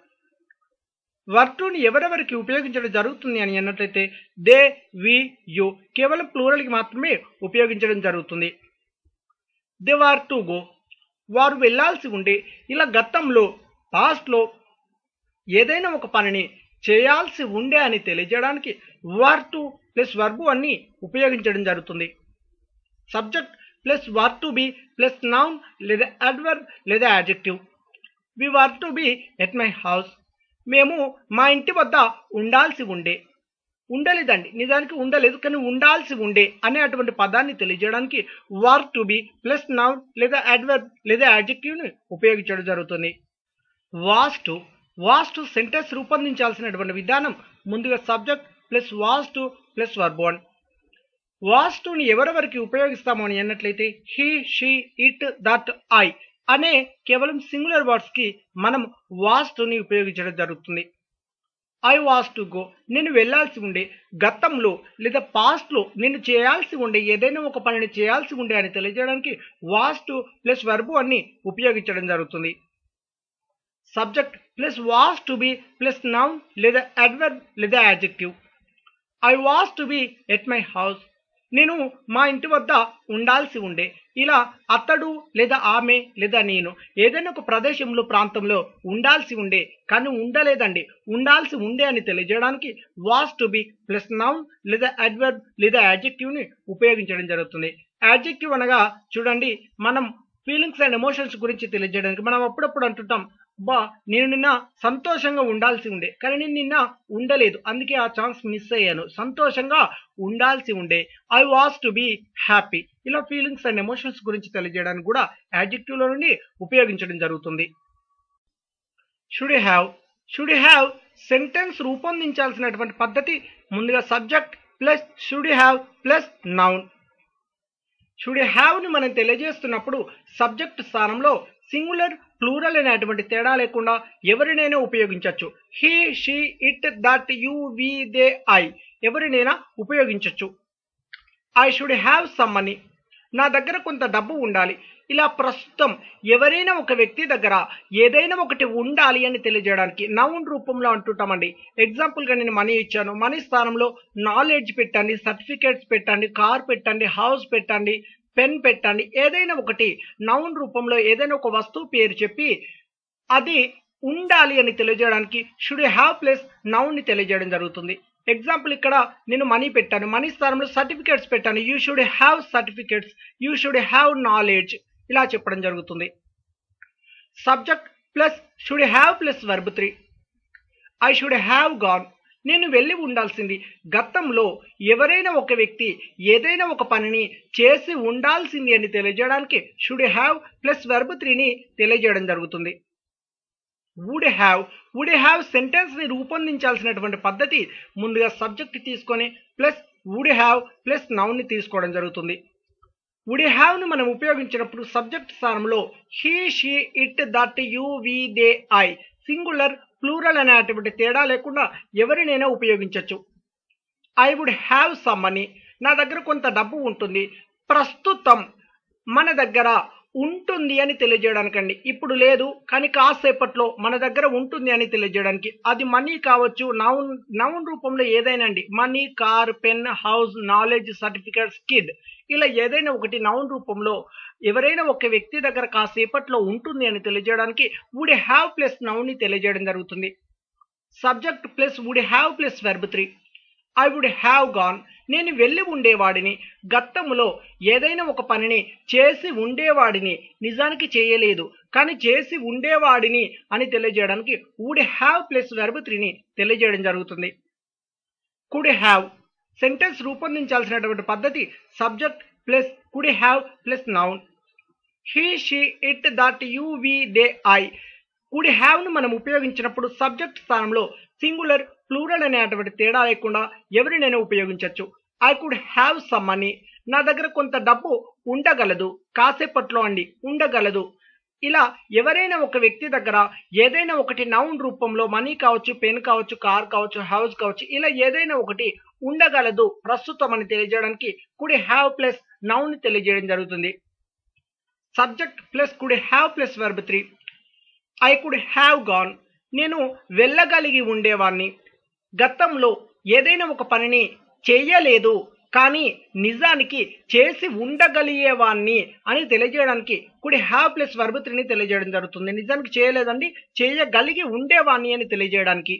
Verb to ని ఎవరెవరికి ఉపయోగించడం జరుగుతుంది అని అన్నట్లయితే దే, వి, యు కేవలం ప్లూరల్ కి మాత్రమే ఉపయోగించడం జరుగుతుంది. దే వర్ టు గో, వారు వెళ్లాల్సి ఉండే. ఇలా గతంలో పాస్ట్ లో ఏదైనా ఒక పనిని చేయాల్సి ఉండే అని తెలియజేయడానికి వర్బ్ టు ప్లస్ వర్బ్ అని ఉపయోగించడం జరుగుతుంది. Subject plus verb to be plus noun లేదా అడ్వర్బ్ లేదా adjective. We were to be at my house, మేము మా ఇంటి వద్ద ఉండాల్సి ఉండే. ఉండలేదండి, నిజానికి ఉండలేదు, కానీ ఉండాల్సి ఉండే అనే అటువంటి పదాన్ని తెలియజేయడానికి verb to be plus noun లేదా అడ్వర్బ్ లేదా యాడ్జెక్టివ్ ని ఉపయోగించడం జరుగుతుంది. Was to was to sentence రూపొందించాల్సినటువంటి విధానం ముందుగా subject plus was to plus verb one. Was టుని ఎవరెవరికి ఉపయోగిస్తాము అని అన్నట్లయితే he, she, it, that, I అనే కేవలం సింగులర్ వర్డ్స్ కి మనం వాస్ టుని ఉపయోగించడం జరుగుతుంది. ఐ వాస్ టు గో, నేను వెళ్లాల్సి ఉండే, గతంలో లేదా పాస్ట్ లో నేను చేయాల్సి ఉండే, ఏదైనా ఒక పనిని చేయాల్సి ఉండే అని తెలియజేయడానికి వాస్ టు ప్లస్ వర్బ్ అన్ని ఉపయోగించడం జరుగుతుంది. Subject plus was to be plus noun లేదా అడ్వర్బ్ లేదా adjective. I was to be at my house, నేను మా ఇంటి వద్ద ఉండాల్సి ఉండే. ఇలా అతడు లేదా ఆమె లేదా నేను ఏదైనా ఒక ప్రదేశంలో ప్రాంతంలో ఉండాల్సి ఉండే కానీ ఉండలేదండి, ఉండాల్సి ఉండే అని తెలియజేయడానికి was to be plus noun లేదా అడ్వర్బ్ లేదా యాడ్జెక్టివ్ ని ఉపయోగించడం జరుగుతుంది. యాడ్జెక్టివ్ అనగా చూడండి, మనం ఫీలింగ్స్ అండ్ ఎమోషన్స్ గురించి తెలియజేయడానికి మనం అప్పుడప్పుడు అంటుంటాం, బా నేను నిన్న సంతోషంగా ఉండాల్సి ఉండే కానీ నేను నిన్న ఉండలేదు, అందుకే ఆ ఛాన్స్ మిస్ అయ్యాను. సంతోషంగా ఉండాల్సి ఉండే, I was to be happy. ఇలా ఫీలింగ్స్ అండ్ ఎమోషన్స్ గురించి తెలియజేయడానికి కూడా యాడ్జెక్టివ్ లో నుండి ఉపయోగించడం జరుగుతుంది. Should have. Should have sentence రూపొందించాల్సినటువంటి పద్ధతి ముందుగా subject plus should have plus noun. Should have ని మనం తెలియజేస్తున్నప్పుడు సబ్జెక్ట్ స్థానంలో సింగులర్ ప్లూరల్ అనేటువంటి తేడా లేకుండా ఎవరినైనా ఉపయోగించవచ్చు. He, she, it, that, you, we, they, I ఎవరినైనా ఉపయోగించవచ్చు. I should have some money, నా దగ్గర కొంత డబ్బు ఉండాలి. ఇలా ప్రస్తుతం ఎవరైనా ఒక వ్యక్తి దగ్గర ఏదైనా ఒకటి ఉండాలి అని తెలియజేయడానికి నౌన్ రూపంలో అంటుంటామండి. ఎగ్జాంపుల్ గా నేను మనీ ఇచ్చాను, మనీ స్థానంలో నాలెడ్జ్ పెట్టండి, సర్టిఫికేట్స్ పెట్టండి, కార్ పెట్టండి, హౌస్ పెట్టండి, పెన్ పెట్టండి, ఏదైనా ఒకటి నౌన్ రూపంలో ఏదైనా ఒక వస్తువు పేరు చెప్పి అది ఉండాలి అని తెలియజేయడానికి షుడ్ హ్యావ్ ప్లస్ నౌన్ ని తెలియజేయడం జరుగుతుంది. ఎగ్జాంపుల్ ఇక్కడ నేను మనీ పెట్టాను, మనీ స్థానంలో సర్టిఫికేట్స్ పెట్టాను, you should have certificates, you should have knowledge ఇలా చెప్పడం జరుగుతుంది. Subject plus should have plus verb 3. I should have gone, నేను వెళ్ళి ఉండాల్సింది. గతంలో ఎవరైనా ఒక వ్యక్తి ఏదైనా ఒక పనిని చేసి ఉండాల్సింది అని తెలియజేయడానికి షుడ్ హ్యావ్ ప్లస్ వర్బ్ 3ని తెలియజేయడం జరుగుతుంది. Would have. Would have sentence ని రూపొందించాల్సినటువంటి పద్ధతి ముందుగా సబ్జెక్ట్ తీసుకొని plus would have plus noun ని తీసుకోవడం జరుగుతుంది. వుడ్ హ్యావ్ ని మనం ఉపయోగించినప్పుడు సబ్జెక్ట్ స్థానంలో he, she, it, that, you, we, they, I singular plural అనేటువంటి తేడా లేకుండా ఎవరినైనా ఉపయోగించవచ్చు. I would have some money, నా దగ్గర కొంత డబ్బు ఉంటుంది. ప్రస్తుతం మన దగ్గర ఉంటుంది అని తెలియజేయడానికండి, ఇప్పుడు లేదు కానీ కాసేపట్లో మన దగ్గర ఉంటుంది అని తెలియజేయడానికి. అది మనీ కావచ్చు, నౌన్ రూపంలో ఏదైనా అండి, money, car, pen, house, knowledge, certificates, kid ఇలా ఏదైనా ఒకటి నౌన్ రూపంలో ఎవరైనా ఒక వ్యక్తి దగ్గర కాసేపట్లో ఉంటుంది అని తెలియజేయడానికి వుడ్ హ్యావ్ ప్లస్ నౌన్ ని తెలియజేయడం జరుగుతుంది. Subject plus would have plus verb 3. I would have gone, నేను వెళ్ళి ఉండేవాడిని. గతంలో ఏదైనా ఒక పనిని చేసి ఉండేవాడిని, నిజానికి చేయలేదు కానీ చేసి ఉండేవాడిని అని తెలియజేయడానికి వుడ్ హ్యావ్ ప్లస్ వర్బ్ 3ని తెలియజేయడం జరుగుతుంది. కుడ్ హ్యావ్ సెంటెన్స్ రూపొందించాల్సినటువంటి పద్ధతి subject plus could have plus noun. He, she, it, that, you, we, they, I could have ను మనం ఉపయోగించినప్పుడు సబ్జెక్ట్ స్థానంలో సింగులర్ ప్లూరల్ అనేటువంటి తేడా లేకుండా ఎవరినైనా ఉపయోగించవచ్చు. I could have some money, నా దగ్గర కొంత డబ్బు ఉండగలదు, కాసేపట్లో అండి ఉండగలదు. ఇలా ఎవరైనా ఒక వ్యక్తి దగ్గర ఏదైనా ఒకటి నౌన్ రూపంలో మనీ కావచ్చు, పెన్ కావచ్చు, కార్ కావచ్చు, హౌస్ కావచ్చు ఇలా ఏదైనా ఒకటి ఉండగలదు ప్రస్తుతం అని తెలియజేయడానికి కుడ్ హ్యావ్ ప్లస్ నౌన్ ని తెలియజేయడం జరుగుతుంది. Subject plus could have plus verb 3. I could have gone, నేను వెళ్ళగలిగి ఉండేవాణ్ణి. గతంలో ఏదైనా ఒక పనిని చేయలేదు కానీ నిజానికి చేసి ఉండగలిగేవాణ్ణి అని తెలియజేయడానికి కుడ్ హ్యావ్ ప్లస్ వర్బ్ 3ని తెలియజేయడం జరుగుతుంది. నిజానికి చేయలేదండి, చేయగలిగి ఉండేవాణ్ణి అని తెలియజేయడానికి.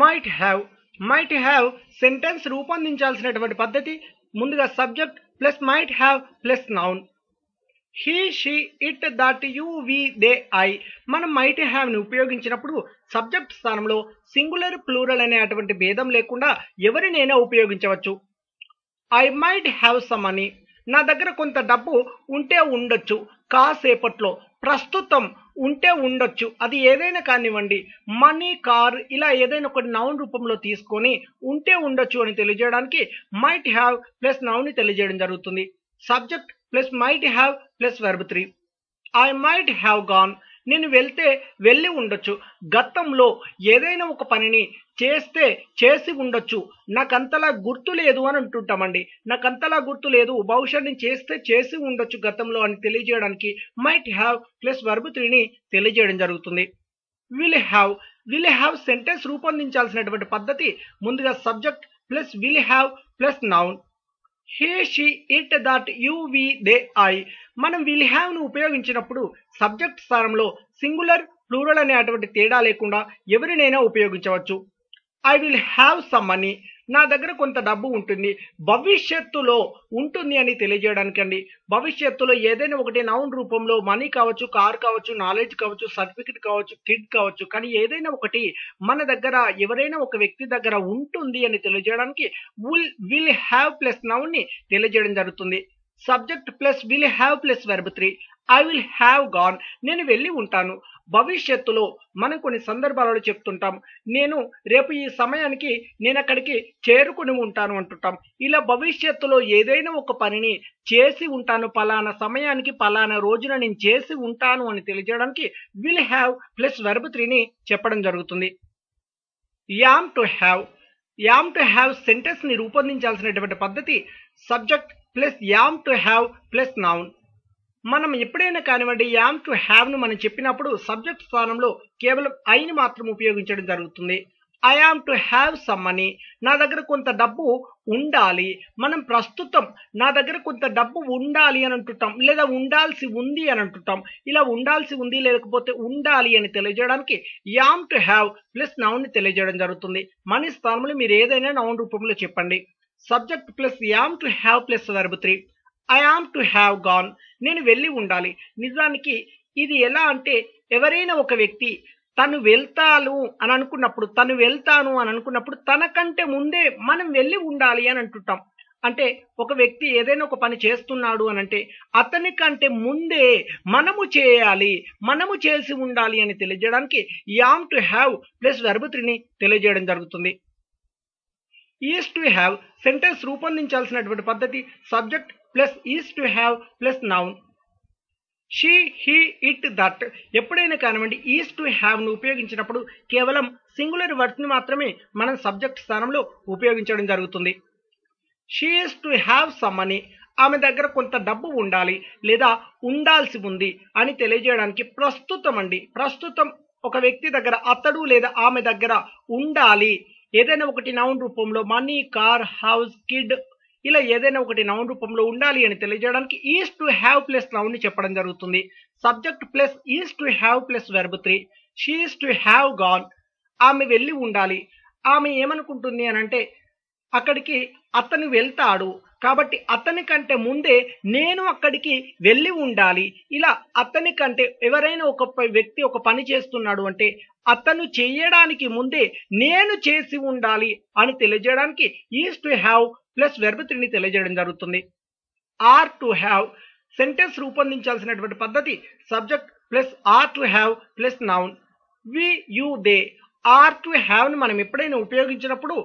Might have. Might have sentence రూపొందించాల్సినటువంటి పద్ధతి ముందుగా subject plus might have plus noun. He, she, it, that, you, we, they, I మనం మైట్ హ్యావ్ ని ఉపయోగించినప్పుడు సబ్జెక్ట్ స్థానంలో సింగులర్ ప్లూరల్ అనేటువంటి భేదం లేకుండా ఎవరినైనా ఉపయోగించవచ్చు. I might have some money, నా దగ్గర కొంత డబ్బు ఉంటే ఉండొచ్చు, కాసేపట్లో ప్రస్తుతం ఉంటే ఉండొచ్చు, అది ఏదైనా కానివ్వండి, మనీ, కార్ ఇలా ఏదైనా ఒకటి నౌన్ రూపంలో తీసుకొని ఉంటే ఉండొచ్చు అని తెలియజేయడానికి మైట్ హ్యావ్ ప్లస్ నౌన్ ని తెలియజేయడం జరుగుతుంది. Subject plus might have plus verb 3. I might have gone, నేను వెళ్ళి ఉండొచ్చు. గతంలో ఏదైనా ఒక పనిని చేసి ఉండొచ్చు, నాకంతలా గుర్తు లేదు అని అంటుంటామండి. నాకంతలా గుర్తు లేదు, బహుశా నేను చేసి ఉండొచ్చు గతంలో అని తెలియజేయడానికి మైట్ హ్యావ్ ప్లస్ వెర్బ్ 3ని తెలియజేయడం జరుగుతుంది. విల్ హ్యావ్ సెంటెన్స్ రూపొందించాల్సినటువంటి పద్ధతి ముందుగా subject plus will have plus noun. He, she, it, that, you, we, they, I. మనం విల్ హ్యావ్ ను ఉపయోగించినప్పుడు సబ్జెక్ట్ స్థానంలో సింగులర్, ప్లూరల్ అనేటువంటి తేడా లేకుండా ఎవరినైనా ఉపయోగించవచ్చు. I will have some money, నా దగ్గర కొంత డబ్బు ఉంటుంది. భవిష్యత్తులో ఉంటుంది అని తెలియజేయడానికి అండి. భవిష్యత్తులో ఏదైనా ఒకటి నౌన్ రూపంలో మనీ కావచ్చు, కార్ కావచ్చు, నాలెడ్జ్ కావచ్చు, సర్టిఫికెట్ కావచ్చు, కిడ్ కావచ్చు, కానీ ఏదైనా ఒకటి మన దగ్గర ఎవరైనా ఒక వ్యక్తి దగ్గర ఉంటుంది అని తెలియజేయడానికి విల్ హ్యావ్ ప్లస్ నౌన్ ని తెలియజేయడం జరుగుతుంది. Subject plus will have plus verb 3. I will have gone, నేను వెళ్ళి ఉంటాను. భవిష్యత్తులో మనం కొన్ని సందర్భాలలో చెప్తుంటాం, నేను రేపు ఈ సమయానికి నేను అక్కడికి చేరుకుని ఉంటాను అంటుంటాం. ఇలా భవిష్యత్తులో ఏదైనా ఒక పనిని చేసి ఉంటాను, పలానా సమయానికి పలానా రోజున నేను చేసి ఉంటాను అని తెలియజేయడానికి విల్ హ్యావ్ ప్లస్ వెర్బ్ 3ని చెప్పడం జరుగుతుంది. యామ్ టు హ్యావ్ సెంటెన్స్ ని రూపొందించాల్సినటువంటి పద్ధతి subject plus yam to have plus noun. మనం ఎప్పుడైనా కానివ్వండి యామ్ టు హ్యావ్ ను మనం చెప్పినప్పుడు సబ్జెక్ట్ స్థానంలో కేవలం ఐని మాత్రం ఉపయోగించడం జరుగుతుంది. I am to have some money, నా దగ్గర కొంత డబ్బు ఉండాలి. మనం ప్రస్తుతం నా దగ్గర కొంత డబ్బు ఉండాలి అని అంటుంటాం, లేదా ఉండాల్సి ఉంది అని అంటుంటాం. ఇలా ఉండాల్సి ఉంది లేకపోతే ఉండాలి అని తెలియజేయడానికి am to have plus noun ని తెలియజేయడం జరుగుతుంది. మనీ స్థానంలో మీరు ఏదైనా నౌన్ రూపంలో చెప్పండి. Subject plus yam to have plus verb 3. I am to have gone, నేను వెళ్ళి ఉండాలి. నిజానికి ఇది ఎలా అంటే, ఎవరైనా ఒక వ్యక్తి తను వెళ్తాను అని అనుకున్నప్పుడు తనకంటే ముందే మనం వెళ్ళి ఉండాలి అని అంటుంటాం. అంటే ఒక వ్యక్తి ఏదైనా ఒక పని చేస్తున్నాడు అని అంటే అతని కంటే ముందే మనము చేయాలి, మనము చేసి ఉండాలి అని తెలియజేయడానికి am to have plus verb 3ని తెలియజేయడం జరుగుతుంది. ఈజ్ టు హ్యావ్ సెంటెన్స్ రూపొందించాల్సినటువంటి పద్ధతి subject plus is to have plus noun. She, he, it, that. ఎప్పుడైనా కానివ్వండి ఈజ్ టు హ్యావ్ ను ఉపయోగించినప్పుడు కేవలం సింగులర్ వర్డ్స్ ని మాత్రమే మనం సబ్జెక్ట్ స్థానంలో ఉపయోగించడం జరుగుతుంది. She is to have some money, ఆమె దగ్గర కొంత డబ్బు ఉండాలి లేదా ఉండాల్సి ఉంది అని తెలియజేయడానికి ప్రస్తుతం ఒక వ్యక్తి దగ్గర అతడు లేదా ఆమె దగ్గర ఉండాలి. ఏదైనా ఒకటి నౌన్ రూపంలో మనీ, కార్, హౌస్, కిడ్ ఇలా ఏదైనా ఒకటి నౌన్ రూపంలో ఉండాలి అని తెలియజేయడానికి is to have plus noun ని చెప్పడం జరుగుతుంది. Subject plus is to have plus verb 3. She is to have gone, ఆమె వెళ్ళి ఉండాలి. ఆమె ఏమనుకుంటుంది అని అంటే అక్కడికి అతను వెళ్తాడు కాబట్టి అతని కంటే ముందే నేను అక్కడికి వెళ్ళి ఉండాలి. ఇలా అతని కంటే ఎవరైనా ఒక వ్యక్తి ఒక పని చేస్తున్నాడు అంటే అతను చేయడానికి ముందే నేను చేసి ఉండాలి అని తెలియజేయడానికి is to have plus verb 3ని తెలియజేయడం జరుగుతుంది. ఆర్ టు హ్యావ్ సెంటెన్స్ రూపొందించాల్సినటువంటి పద్ధతి subject plus are to have plus noun. We, you, they. Are to have ను మనం ఎప్పుడైనా ఉపయోగించినప్పుడు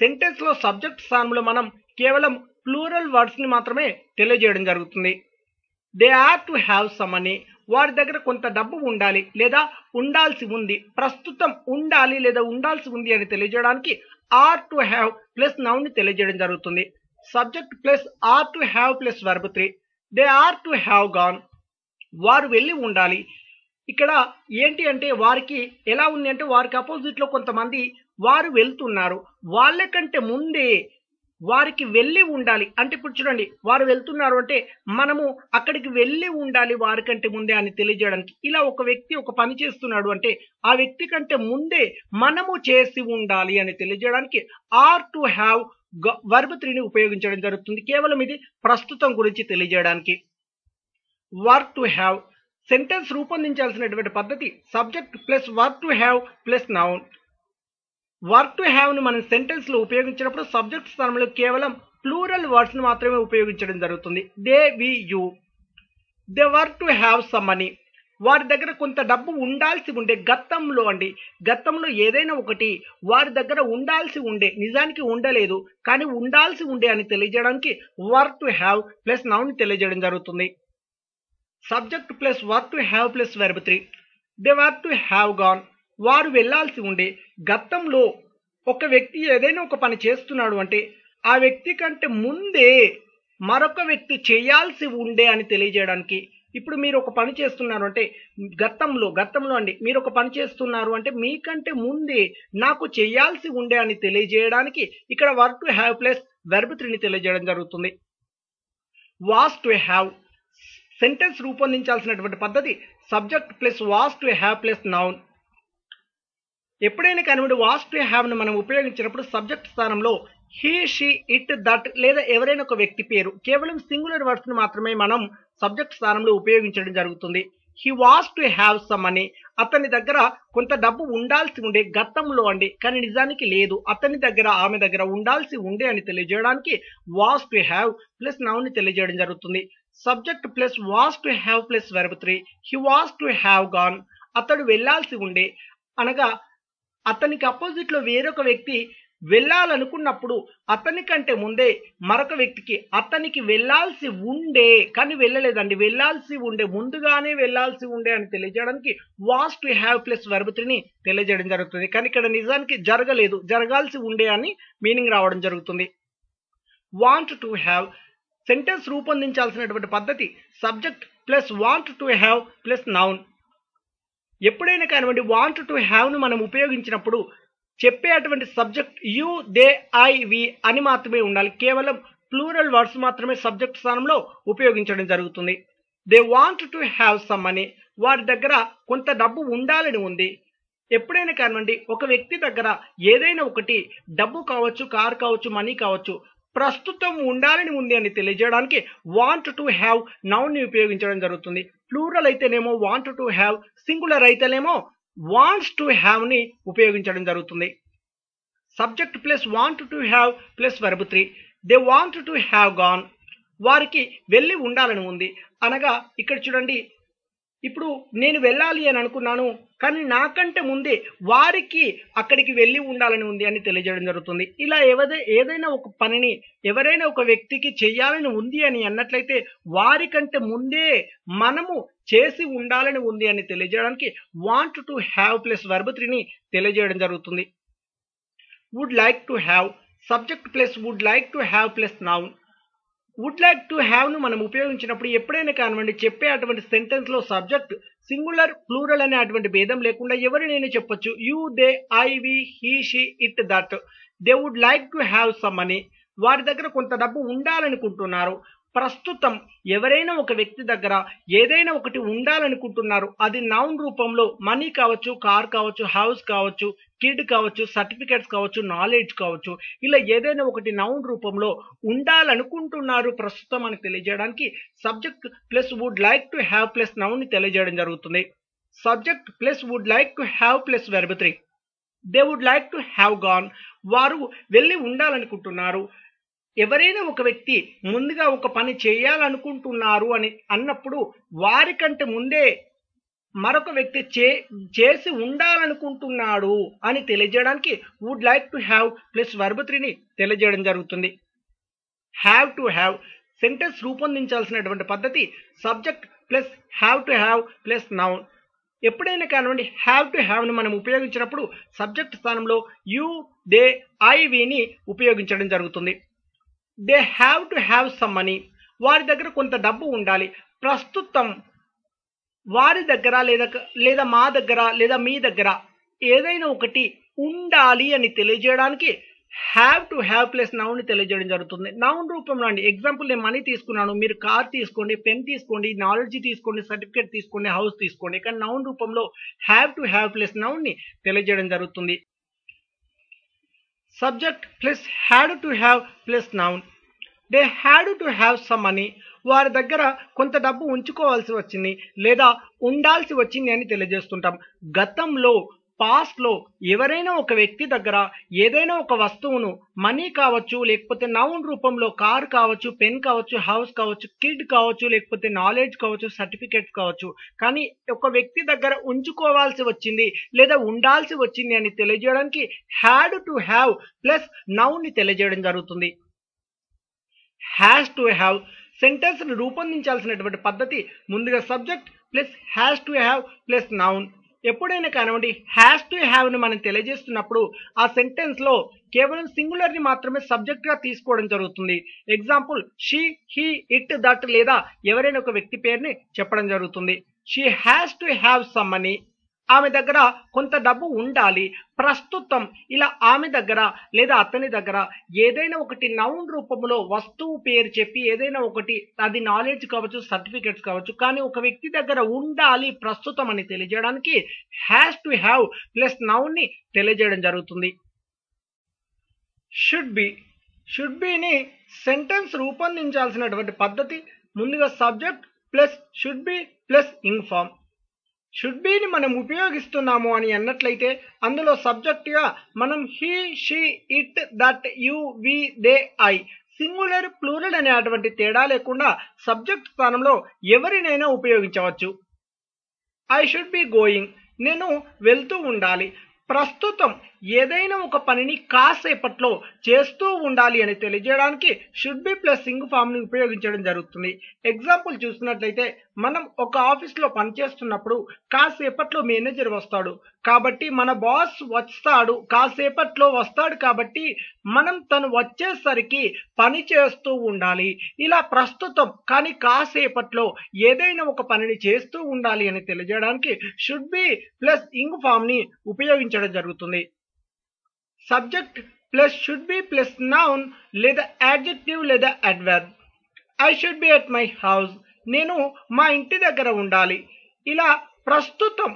సెంటెన్స్ లో సబ్జెక్ట్ స్థానంలో మనం కేవలం ప్లూరల్ వర్డ్స్ ని మాత్రమే తెలియజేయడం జరుగుతుంది. They are to have some money, వారి దగ్గర కొంత డబ్బు ఉండాలి లేదా ఉండాల్సి ఉంది. ప్రస్తుతం ఉండాలి లేదా ఉండాల్సి ఉంది అని తెలియజేయడానికి are to have plus noun ని తెలియజేయడం జరుగుతుంది. Subject plus are to have plus verb 3. They are to have gone, వారు వెళ్ళి ఉండాలి. ఇక్కడ ఏంటి అంటే వారికి ఎలా ఉంది అంటే వారికి అపోజిట్ లో కొంతమంది వారు వెళ్తున్నారు, వాళ్ళకంటే ముందే వారికి వెళ్ళి ఉండాలి. అంటే ఇప్పుడు చూడండి, వారు వెళ్తున్నారు అంటే మనము అక్కడికి వెళ్ళి ఉండాలి వారికంటే ముందే అని తెలియజేయడానికి. ఇలా ఒక వ్యక్తి ఒక పని చేస్తున్నాడు అంటే ఆ వ్యక్తి కంటే ముందే మనము చేసి ఉండాలి అని తెలియజేయడానికి ఆర్ టు హ్యావ్ వెర్బ్ 3ని ఉపయోగించడం జరుగుతుంది. కేవలం ఇది ప్రస్తుతం గురించి తెలియజేయడానికి. వర్క్ టు హ్యావ్ సెంటెన్స్ రూపొందించాల్సినటువంటి పద్ధతి subject plus work to have plus noun. Work to have ను మనం సెంటెన్స్ లో ఉపయోగించినప్పుడు సబ్జెక్ట్ స్థానంలో కేవలం ప్లూరల్ వర్డ్స్ ను మాత్రమే ఉపయోగించడం జరుగుతుంది. They, we, you. They work to have some money, వారి దగ్గర కొంత డబ్బు ఉండాల్సి ఉండే, గతంలో అండి, గతంలో ఏదైనా ఒకటి వారి దగ్గర ఉండాల్సి ఉండే, నిజానికి ఉండలేదు కానీ ఉండాల్సి ఉండే అని తెలియజేయడానికి వర్ టు హ్యావ్ ప్లస్ నౌన్ తెలియజేయడం జరుగుతుంది. Subject plus were to have plus verb 3. They were to have gone, వారు వెళ్ళాల్సి ఉండే. గతంలో ఒక వ్యక్తి ఏదైనా ఒక పని చేస్తున్నాడు అంటే ఆ వ్యక్తి కంటే ముందే మరొక వ్యక్తి చేయాల్సి ఉండే అని తెలియజేయడానికి, ఇప్పుడు మీరు ఒక పని చేస్తున్నారు అంటే గతంలో అండి, మీరు ఒక పని చేస్తున్నారు అంటే మీకంటే ముందే నాకు చేయాల్సి ఉండే అని తెలియజేయడానికి ఇక్కడ were to have plus verb 3ని తెలియజేయడం జరుగుతుంది. వాస్ టు హ్యావ్, సెంటెన్స్ రూపొందించాల్సినటువంటి పద్ధతి subject plus was to have plus noun. ఎప్పుడైనా కానివ్వండి వాస్ టు హ్యావ్ ను మనం ఉపయోగించినప్పుడు సబ్జెక్ట్ స్థానంలో హీ, షీ, ఇట్, దట్ లేదా ఎవరైనా ఒక వ్యక్తి పేరు, కేవలం సింగులర్ వర్డ్స్ ను మాత్రమే మనం సబ్జెక్ట్ స్థానంలో ఉపయోగించడం జరుగుతుంది. He was to have some money, అతని దగ్గర కొంత డబ్బు ఉండాల్సి ఉండే, గతంలో అండి కానీ నిజానికి లేదు, అతని దగ్గర ఆమె దగ్గర ఉండాల్సి ఉండే అని తెలియజేయడానికి was to have plus noun ని తెలియజేయడం జరుగుతుంది. Subject plus was to have plus verb 3. He was to have gone, అతడు వెళ్ళాల్సి ఉండే, అనగా అతనికి అపోజిట్ లో వేరొక వ్యక్తి వెళ్ళాలనుకున్నప్పుడు అతని కంటే ముందే మరొక వ్యక్తికి అతనికి వెళ్ళాల్సి ఉండే కానీ వెళ్ళలేదండి, వెళ్ళాల్సి ఉండే, ముందుగానే వెళ్ళాల్సి ఉండే అని తెలియజేయడానికి was to have plus verb 3ని తెలియజేయడం జరుగుతుంది. కానీ ఇక్కడ నిజానికి జరగలేదు, జరగాల్సి ఉండే అని మీనింగ్ రావడం జరుగుతుంది. వాంట్ టు హ్యావ్, సెంటెన్స్ రూపొందించాల్సినటువంటి పద్ధతి subject plus want to have plus noun. ఎప్పుడైనా కానివ్వండి వాంట్ టు హ్యావ్ ను మనం ఉపయోగించినప్పుడు చెప్పేటువంటి సబ్జెక్ట్ యు, దే, ఐ, వి అని మాత్రమే ఉండాలి, కేవలం ప్లూరల్ వర్డ్స్ మాత్రమే సబ్జెక్ట్ స్థానంలో ఉపయోగించడం జరుగుతుంది. They want to have some money, వారి దగ్గర కొంత డబ్బు ఉండాలని ఉంది. ఎప్పుడైనా కానివ్వండి ఒక వ్యక్తి దగ్గర ఏదైనా ఒకటి డబ్బు కావచ్చు, కార్ కావచ్చు, మనీ కావచ్చు, ప్రస్తుతం ఉండాలని ఉంది అని తెలియజేయడానికి వాంట్ టు హ్యావ్ నౌన్ ని ఉపయోగించడం జరుగుతుంది. ప్లూరల్ అయితేనేమో వాంట్ టు హ్యావ్, సింగులర్ అయితేనేమో వాంట్స్ టు హ్యావ్ ని ఉపయోగించడం జరుగుతుంది. Subject plus want to have plus verb 3. They want to have gone, వారికి వెళ్ళి ఉండాలని ఉంది, అనగా ఇక్కడ చూడండి, ఇప్పుడు నేను వెళ్ళాలి అని అనుకున్నాను కానీ నాకంటే ముందే వారికి అక్కడికి వెళ్ళి ఉండాలని ఉంది అని తెలియజేయడం జరుగుతుంది. ఇలా ఏదైనా ఒక పనిని ఎవరైనా ఒక వ్యక్తికి చేయాలని ఉంది అని అన్నట్లయితే వారికంటే ముందే మనము చేసి ఉండాలని ఉంది అని తెలియజేయడానికి want to have plus verb 3ని తెలియజేయడం జరుగుతుంది. Would like to have, subject plus would like to have plus noun. Would like to have ను మనం ఉపయోగించినప్పుడు ఎప్పుడైనా కానివ్వండి చెప్పే అటువంటి సెంటెన్స్ లో సబ్జెక్ట్ సింగులర్ ప్లూరల్ అనే అటువంటి భేదం లేకుండా ఎవరినైనా చెప్పొచ్చు. You, they, I, we, he, she, it, that. They would like to have some money, వారి దగ్గర కొంత డబ్బు ఉండాలనుకుంటున్నారు. ప్రస్తుతం ఎవరైనా ఒక వ్యక్తి దగ్గర ఏదైనా ఒకటి ఉండాలనుకుంటున్నారు, అది నౌన్ రూపంలో మనీ కావచ్చు, కార్ కావచ్చు, హౌస్ కావచ్చు, కిడ్ కావచ్చు, సర్టిఫికేట్స్ కావచ్చు, నాలెడ్జ్ కావచ్చు, ఇలా ఏదైనా ఒకటి నౌన్ రూపంలో ఉండాలనుకుంటున్నారు ప్రస్తుతం అని తెలియజేయడానికి subject plus would like to have plus noun ని తెలియజేయడం జరుగుతుంది. Subject plus would like to have plus verb 3. They would like to have gone, వారు వెళ్ళి ఉండాలనుకుంటున్నారు. ఎవరైనా ఒక వ్యక్తి ముందుగా ఒక పని చేయాలనుకుంటున్నారు అని అన్నప్పుడు వారికంటే ముందే మరొక వ్యక్తి చేసి ఉండాలనుకుంటున్నాడు అని తెలియజేయడానికి would like to have plus verb 3ని తెలియజేయడం జరుగుతుంది. హ్యావ్ టు హ్యావ్, సెంటెన్స్ రూపొందించాల్సినటువంటి పద్ధతి subject plus have to have plus noun. ఎప్పుడైనా కానివ్వండి హ్యావ్ టు హ్యావ్ ను మనం ఉపయోగించినప్పుడు సబ్జెక్ట్ స్థానంలో యు, దే, ఐ, విని ఉపయోగించడం జరుగుతుంది. They have to have some money, వారి దగ్గర కొంత డబ్బు ఉండాలి. ప్రస్తుతం వారి దగ్గర లేదా మా దగ్గర లేదా మీ దగ్గర ఏదైనా ఒకటి ఉండాలి అని తెలియజేయడానికి have to have plus noun ని తెలియజేయడం జరుగుతుంది. నౌన్ రూపంలో అండి, ఎగ్జాంపుల్ నేను మనీ తీసుకున్నాను, మీరు కార్ తీసుకోండి, పెన్ తీసుకోండి, నాలెడ్జ్ తీసుకోండి, సర్టిఫికేట్ తీసుకోండి, హౌస్ తీసుకోండి, కానీ నౌన్ రూపంలో have to have plus noun ని తెలియజేయడం జరుగుతుంది. Subject plus had to have plus noun. They had to have some money, వారి దగ్గర కొంత డబ్బు ఉంచుకోవాల్సి వచ్చింది లేదా ఉండాల్సి వచ్చింది అని తెలియజేస్తుంటాం. గతంలో పాస్ట్ లో ఎవరైనా ఒక వ్యక్తి దగ్గర ఏదైనా ఒక వస్తువును మనీ కావచ్చు, లేకపోతే నౌన్ రూపంలో కార్ కావచ్చు, పెన్ కావచ్చు, హౌస్ కావచ్చు, కిడ్ కావచ్చు, లేకపోతే నాలెడ్జ్ కావచ్చు, సర్టిఫికేట్స్ కావచ్చు, కానీ ఒక వ్యక్తి దగ్గర ఉంచుకోవాల్సి వచ్చింది లేదా ఉండాల్సి వచ్చింది అని తెలియజేయడానికి had to have plus noun ని తెలియజేయడం జరుగుతుంది. హ్యాస్ టు హ్యావ్ సెంటెన్స్ ని రూపొందించాల్సినటువంటి పద్ధతి ముందుగా subject plus has to have plus noun. ఎప్పుడైనా కానివ్వండి హ్యాస్ టు హ్యావ్ ని మనం తెలియజేస్తున్నప్పుడు ఆ సెంటెన్స్ లో కేవలం సింగులర్ ని మాత్రమే సబ్జెక్ట్ గా తీసుకోవడం జరుగుతుంది. Example she, he, it, that లేదా ఎవరైనా ఒక వ్యక్తి పేరుని చెప్పడం జరుగుతుంది. She has to have some money, ఆమె దగ్గర కొంత డబ్బు ఉండాలి. ప్రస్తుతం ఇలా ఆమె దగ్గర లేదా అతని దగ్గర ఏదైనా ఒకటి నౌన్ రూపంలో వస్తువు పేరు చెప్పి ఏదైనా ఒకటి, అది నాలెడ్జ్ కావచ్చు, సర్టిఫికేట్స్ కావచ్చు, కానీ ఒక వ్యక్తి దగ్గర ఉండాలి ప్రస్తుతం అని తెలియజేయడానికి has to have plus noun ని తెలియజేయడం జరుగుతుంది. షుడ్ బిని సెంటెన్స్ రూపొందించాల్సినటువంటి పద్ధతి ముందుగా subject plus should be plus inform. షుడ్ బిని మనం ఉపయోగిస్తున్నాము అని అన్నట్లయితే అందులో సబ్జెక్ట్ గా మనం he, she, it, that, you, we, they, I singular plural అనేటువంటి తేడా లేకుండా సబ్జెక్ట్ స్థానంలో ఎవరినైనా ఉపయోగించవచ్చు. ఐ షుడ్ బి గోయింగ్, నేను వెళ్తూ ఉండాలి. ప్రస్తుతం ఏదైనా ఒక పనిని కాసేపట్లో చేస్తూ ఉండాలి అని తెలియజేయడానికి should be plus ing form ని ఉపయోగించడం జరుగుతుంది. ఎగ్జాంపుల్ చూసినట్లయితే మనం ఒక ఆఫీస్ లో పనిచేస్తున్నప్పుడు కాసేపట్లో మేనేజర్ వస్తాడు కాబట్టి మన బాస్ వస్తాడు, కాసేపట్లో వస్తాడు కాబట్టి మనం తను వచ్చేసరికి పని చేస్తూ ఉండాలి. ఇలా ప్రస్తుతం కానీ కాసేపట్లో ఏదైనా ఒక పనిని చేస్తూ ఉండాలి అని తెలియజేయడానికి should be plus ing form ని ఉపయోగించడం జరుగుతుంది. Subject plus should be plus noun లేదా యాడ్జెక్టివ్ లేదా adverb. I should be at my house, నేను మా ఇంటి దగ్గర ఉండాలి. ఇలా ప్రస్తుతం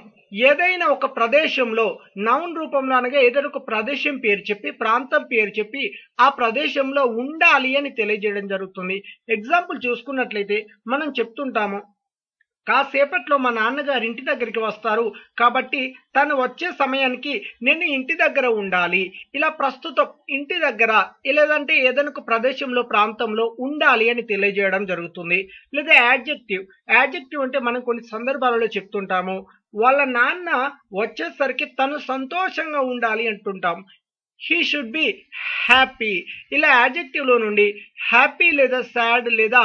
ఏదైనా ఒక ప్రదేశంలో నౌన్ రూపంలో అనగా ఏదైనా ఒక ప్రదేశం పేరు చెప్పి ప్రాంతం పేరు చెప్పి ఆ ప్రదేశంలో ఉండాలి అని తెలియజేయడం జరుగుతుంది. ఎగ్జాంపుల్ చూసుకున్నట్లయితే మనం చెప్తుంటాము కాసేపట్లో మా నాన్నగారు ఇంటి దగ్గరికి వస్తారు కాబట్టి తను వచ్చే సమయానికి నేను ఇంటి దగ్గర ఉండాలి. ఇలా ప్రస్తుతం ఇంటి దగ్గర లేదంటే ఏదైనా ఒక ప్రదేశంలో ప్రాంతంలో ఉండాలి అని తెలియజేయడం జరుగుతుంది. లేదా యాడ్జెక్టివ్ అంటే మనం కొన్ని సందర్భాలలో చెప్తుంటాము వాళ్ళ నాన్న వచ్చేసరికి తను సంతోషంగా ఉండాలి అంటుంటాం. హీ షుడ్ బి హ్యాపీ, ఇలా యాడ్జెక్టివ్ లో నుండి హ్యాపీ లేదా సాడ్ లేదా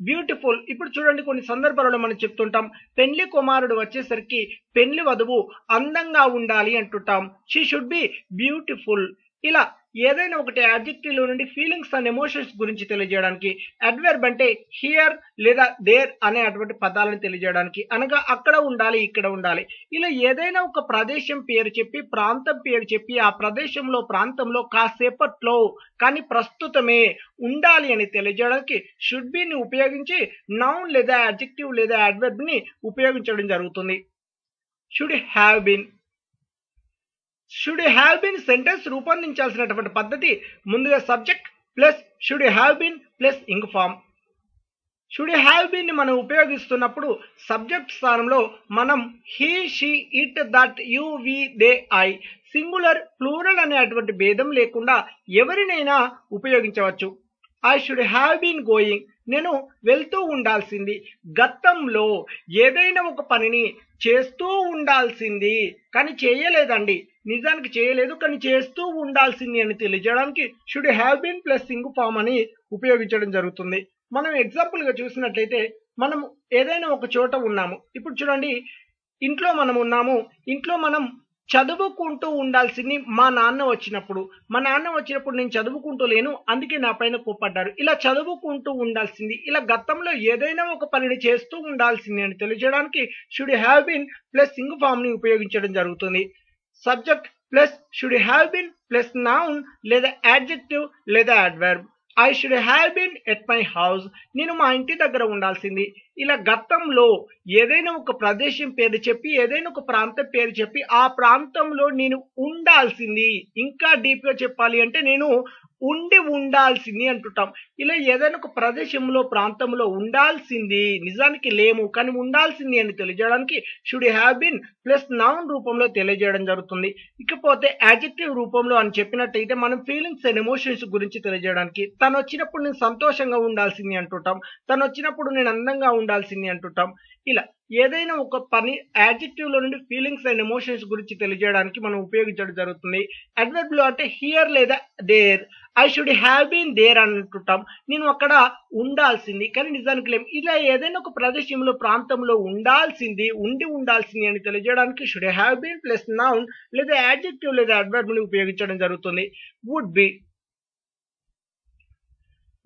బ్యూటిఫుల్. ఇప్పుడు చూడండి కొన్ని సందర్భాలలో మనం చెప్తుంటాం పెళ్లి కుమారుడు వచ్చేసరికి పెళ్లి వధువు అందంగా ఉండాలి అంటుంటాం. She should be beautiful. ఇలా ఏదైనా ఒకటి యాడ్జెక్టివ్ లో నుండి ఫీలింగ్స్ అండ్ ఎమోషన్స్ గురించి తెలియజేయడానికి, అడ్వర్బ్ అంటే హియర్ లేదా దేర్ అనే అటువంటి పదాలను తెలియజేయడానికి, అనగా అక్కడ ఉండాలి, ఇక్కడ ఉండాలి. ఇలా ఏదైనా ఒక ప్రదేశం పేరు చెప్పి ప్రాంతం పేరు చెప్పి ఆ ప్రదేశంలో ప్రాంతంలో కాసేపట్లో కానీ ప్రస్తుతమే ఉండాలి అని తెలియజేయడానికి షుడ్ బి ని ఉపయోగించి నౌన్ లేదా యాడ్జెక్టివ్ లేదా అడ్వర్బ్ ని ఉపయోగించడం జరుగుతుంది. షుడ్ హ్యావ్ బీన్ సెంటెన్స్ రూపొందించాల్సినటువంటి పద్ధతి ముందుగా subject plus should have been plus ing form. Should have been ని మనం ఉపయోగిస్తున్నప్పుడు సబ్జెక్ట్ స్థానంలో మనం he, she, it, that, you, we, they, I singular plural అనేటువంటి భేదం లేకుండా ఎవరినైనా ఉపయోగించవచ్చు. I should have been going, నేను వెళ్తూ ఉండాల్సింది. గతంలో ఏదైనా ఒక పనిని చేస్తూ ఉండాల్సింది కానీ చేయలేదండి, నిజానికి చేయలేదు కానీ చేస్తూ ఉండాల్సింది అని తెలియజేయడానికి should have been plus ing form అని ఉపయోగించడం జరుగుతుంది. మనం ఎగ్జాంపుల్ గా చూసినట్లయితే మనం ఏదైనా ఒక చోట ఉన్నాము. ఇప్పుడు చూడండి ఇంట్లో మనం ఉన్నాము, ఇంట్లో మనం చదువుకుంటూ ఉండాల్సింది మా నాన్న వచ్చినప్పుడు నేను చదువుకుంటూ లేను అందుకే నా పైన కోప్పడ్డారు. ఇలా చదువుకుంటూ ఉండాల్సింది, ఇలా గతంలో ఏదైనా ఒక పనిని చేస్తూ ఉండాల్సింది అని తెలియజేయడానికి should have been plus ing form ని ఉపయోగించడం జరుగుతుంది. Subject plus should have been plus noun లేదా యాడ్జెక్టివ్ లేదా adverb. I should have been at my house, నేను మా ఇంటి దగ్గర ఉండాల్సింది. ఇలా గతంలో ఏదైనా ఒక ప్రదేశం పేరు చెప్పి ఏదైనా ఒక ప్రాంతం పేరు చెప్పి ఆ ప్రాంతంలో నేను ఉండాల్సింది. ఇంకా డీప్ గా చెప్పాలి అంటే నేను ఉండి ఉండాల్సింది అంటుంటాం. ఇలా ఏదైనా ఒక ప్రదేశంలో ప్రాంతంలో ఉండాల్సింది నిజానికి లేము కానీ ఉండాల్సింది అని తెలియజేయడానికి should have been plus noun రూపంలో తెలియజేయడం జరుగుతుంది. ఇకపోతే యాడ్జెక్టివ్ రూపంలో అని చెప్పినట్టయితే మనం ఫీలింగ్స్ అండ్ ఎమోషన్స్ గురించి తెలియజేయడానికి తను వచ్చినప్పుడు నేను సంతోషంగా ఉండాల్సింది అంటుంటాం, తను వచ్చినప్పుడు నేను అందంగా ఉండాల్సింది అంటుంటాం. ఇలా ఏదైనా ఒక పని యాడ్జెక్టివ్ లో నుండి ఫీలింగ్స్ అండ్ ఎమోషన్స్ గురించి తెలియజేయడానికి మనం ఉపయోగించడం జరుగుతుంది. అడ్వర్బ్ లో అంటే హియర్ లేదా there, I should have been there అని అంటుంటాం, నేను అక్కడ ఉండాల్సింది కానీ నిజానికి లేం. ఇలా ఏదైనా ఒక ప్రదేశంలో ప్రాంతంలో ఉండాల్సింది ఉండి ఉండాల్సింది అని తెలియజేయడానికి should have been plus noun లేదా యాడ్జెక్టివ్ లేదా అడ్వర్బ్ ని ఉపయోగించడం జరుగుతుంది. వుడ్ బి,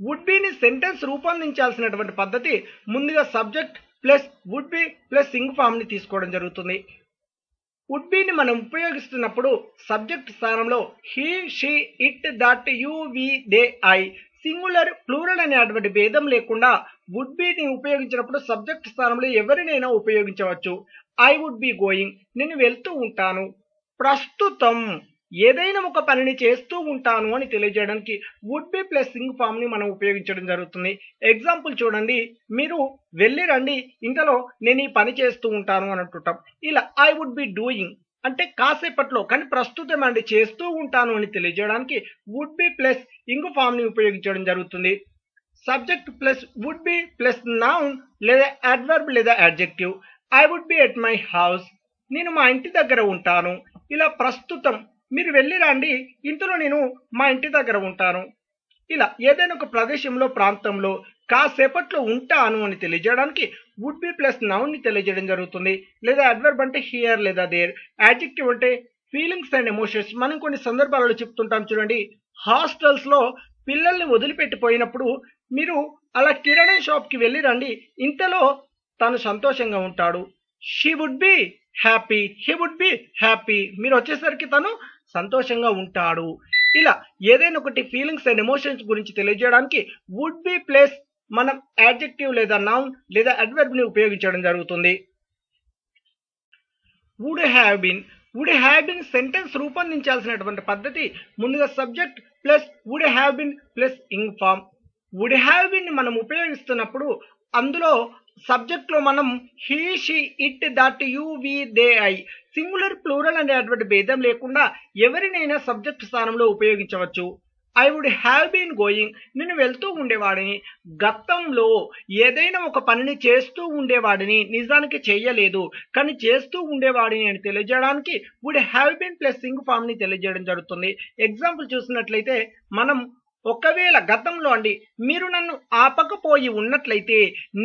వుడ్ బిని సెంటెన్స్ రూపొందించాల్సినటువంటి పద్ధతి ముందుగా subject plus would be plus ing form ని తీసుకోవడం జరుగుతుంది. వుడ్ బిని మనం ఉపయోగిస్తున్నప్పుడు సబ్జెక్ట్ స్థానంలో he, she, it, that, you, we, they, I singular plural అనేటువంటి భేదం లేకుండా వుడ్ బిని ఉపయోగించినప్పుడు సబ్జెక్ట్ స్థానంలో ఎవరినైనా ఉపయోగించవచ్చు. ఐ వుడ్ బి గోయింగ్, నేను వెళ్తూ ఉంటాను. ప్రస్తుతం ఏదైనా ఒక పనిని చేస్తూ ఉంటాను అని తెలియజేయడానికి would be plus ing form ని మనం ఉపయోగించడం జరుగుతుంది. ఎగ్జాంపుల్ చూడండి, మీరు వెళ్ళి రండి, ఇంతలో నేను ఈ పని చేస్తూ ఉంటాను అని అంటుంటాం. ఇలా ఐ వుడ్ బి డూయింగ్ అంటే కాసేపట్లో కానీ ప్రస్తుతం అండి చేస్తూ ఉంటాను అని తెలియజేయడానికి would be plus ing form ని ఉపయోగించడం జరుగుతుంది. Subject plus would be plus noun లేదా అడ్వర్బ్ లేదా adjective. I would be at my house, నేను మా ఇంటి దగ్గర ఉంటాను. ఇలా ప్రస్తుతం మీరు వెళ్ళి రండి, ఇంతలో నేను మా ఇంటి దగ్గర ఉంటాను. ఇలా ఏదైనా ఒక ప్రదేశంలో ప్రాంతంలో కాసేపట్లో ఉంటాను అని తెలియజేయడానికి వుడ్ బి ప్లస్ నౌన్ ని తెలియజేయడం జరుగుతుంది. లేదా అడ్వర్బ్ అంటే హియర్ లేదా దేర్, యాడ్జెక్టివ్ అంటే ఫీలింగ్స్ అండ్ ఎమోషన్స్. మనం కొన్ని సందర్భాలలో చెప్తుంటాం చూడండి, హాస్టల్స్ లో పిల్లల్ని వదిలిపెట్టిపోయినప్పుడు మీరు అలా కిరాణా షాప్ కి వెళ్ళి రండి, ఇంతలో తను సంతోషంగా ఉంటాడు. She would be happy, he would be happy, మీరు వచ్చేసరికి తను సంతోషంగా ఉంటాడు. ఇలా ఏదైనా ఒకటి ఫీలింగ్స్ అండ్ ఎమోషన్స్ గురించి తెలియజేయడానికి వుడ్ బి ప్లస్ మనం యాడ్జెక్టివ్ లేదా నౌన్ లేదా అడ్వర్బ్ ని ఉపయోగించడం జరుగుతుంది. Would have been, would have been sentence రూపొందించాల్సినటువంటి పద్ధతి ముందుగా subject plus would have been plus ing form. వుడ్ హ్యావ్ బీన్ మనం ఉపయోగిస్తున్నప్పుడు అందులో సబ్జెక్ట్ లో మనం he, she, it, that, you, we, they, I singular plural అనేటువంటి భేదం లేకుండా ఎవరినైనా సబ్జెక్ట్ స్థానంలో ఉపయోగించవచ్చు. I would have been going, నేను వెళ్తూ ఉండేవాడిని. గతంలో ఏదైనా ఒక పనిని చేస్తూ ఉండేవాడిని, నిజానికి చెయ్యలేదు కానీ చేస్తూ ఉండేవాడిని అని తెలియజేయడానికి would have been plus ing form ని తెలియజేయడం జరుగుతుంది. ఎగ్జాంపుల్ చూసినట్లయితే మనం ఒకవేళ గతంలో అండి మీరు నన్ను ఆపకపోయి ఉన్నట్లయితే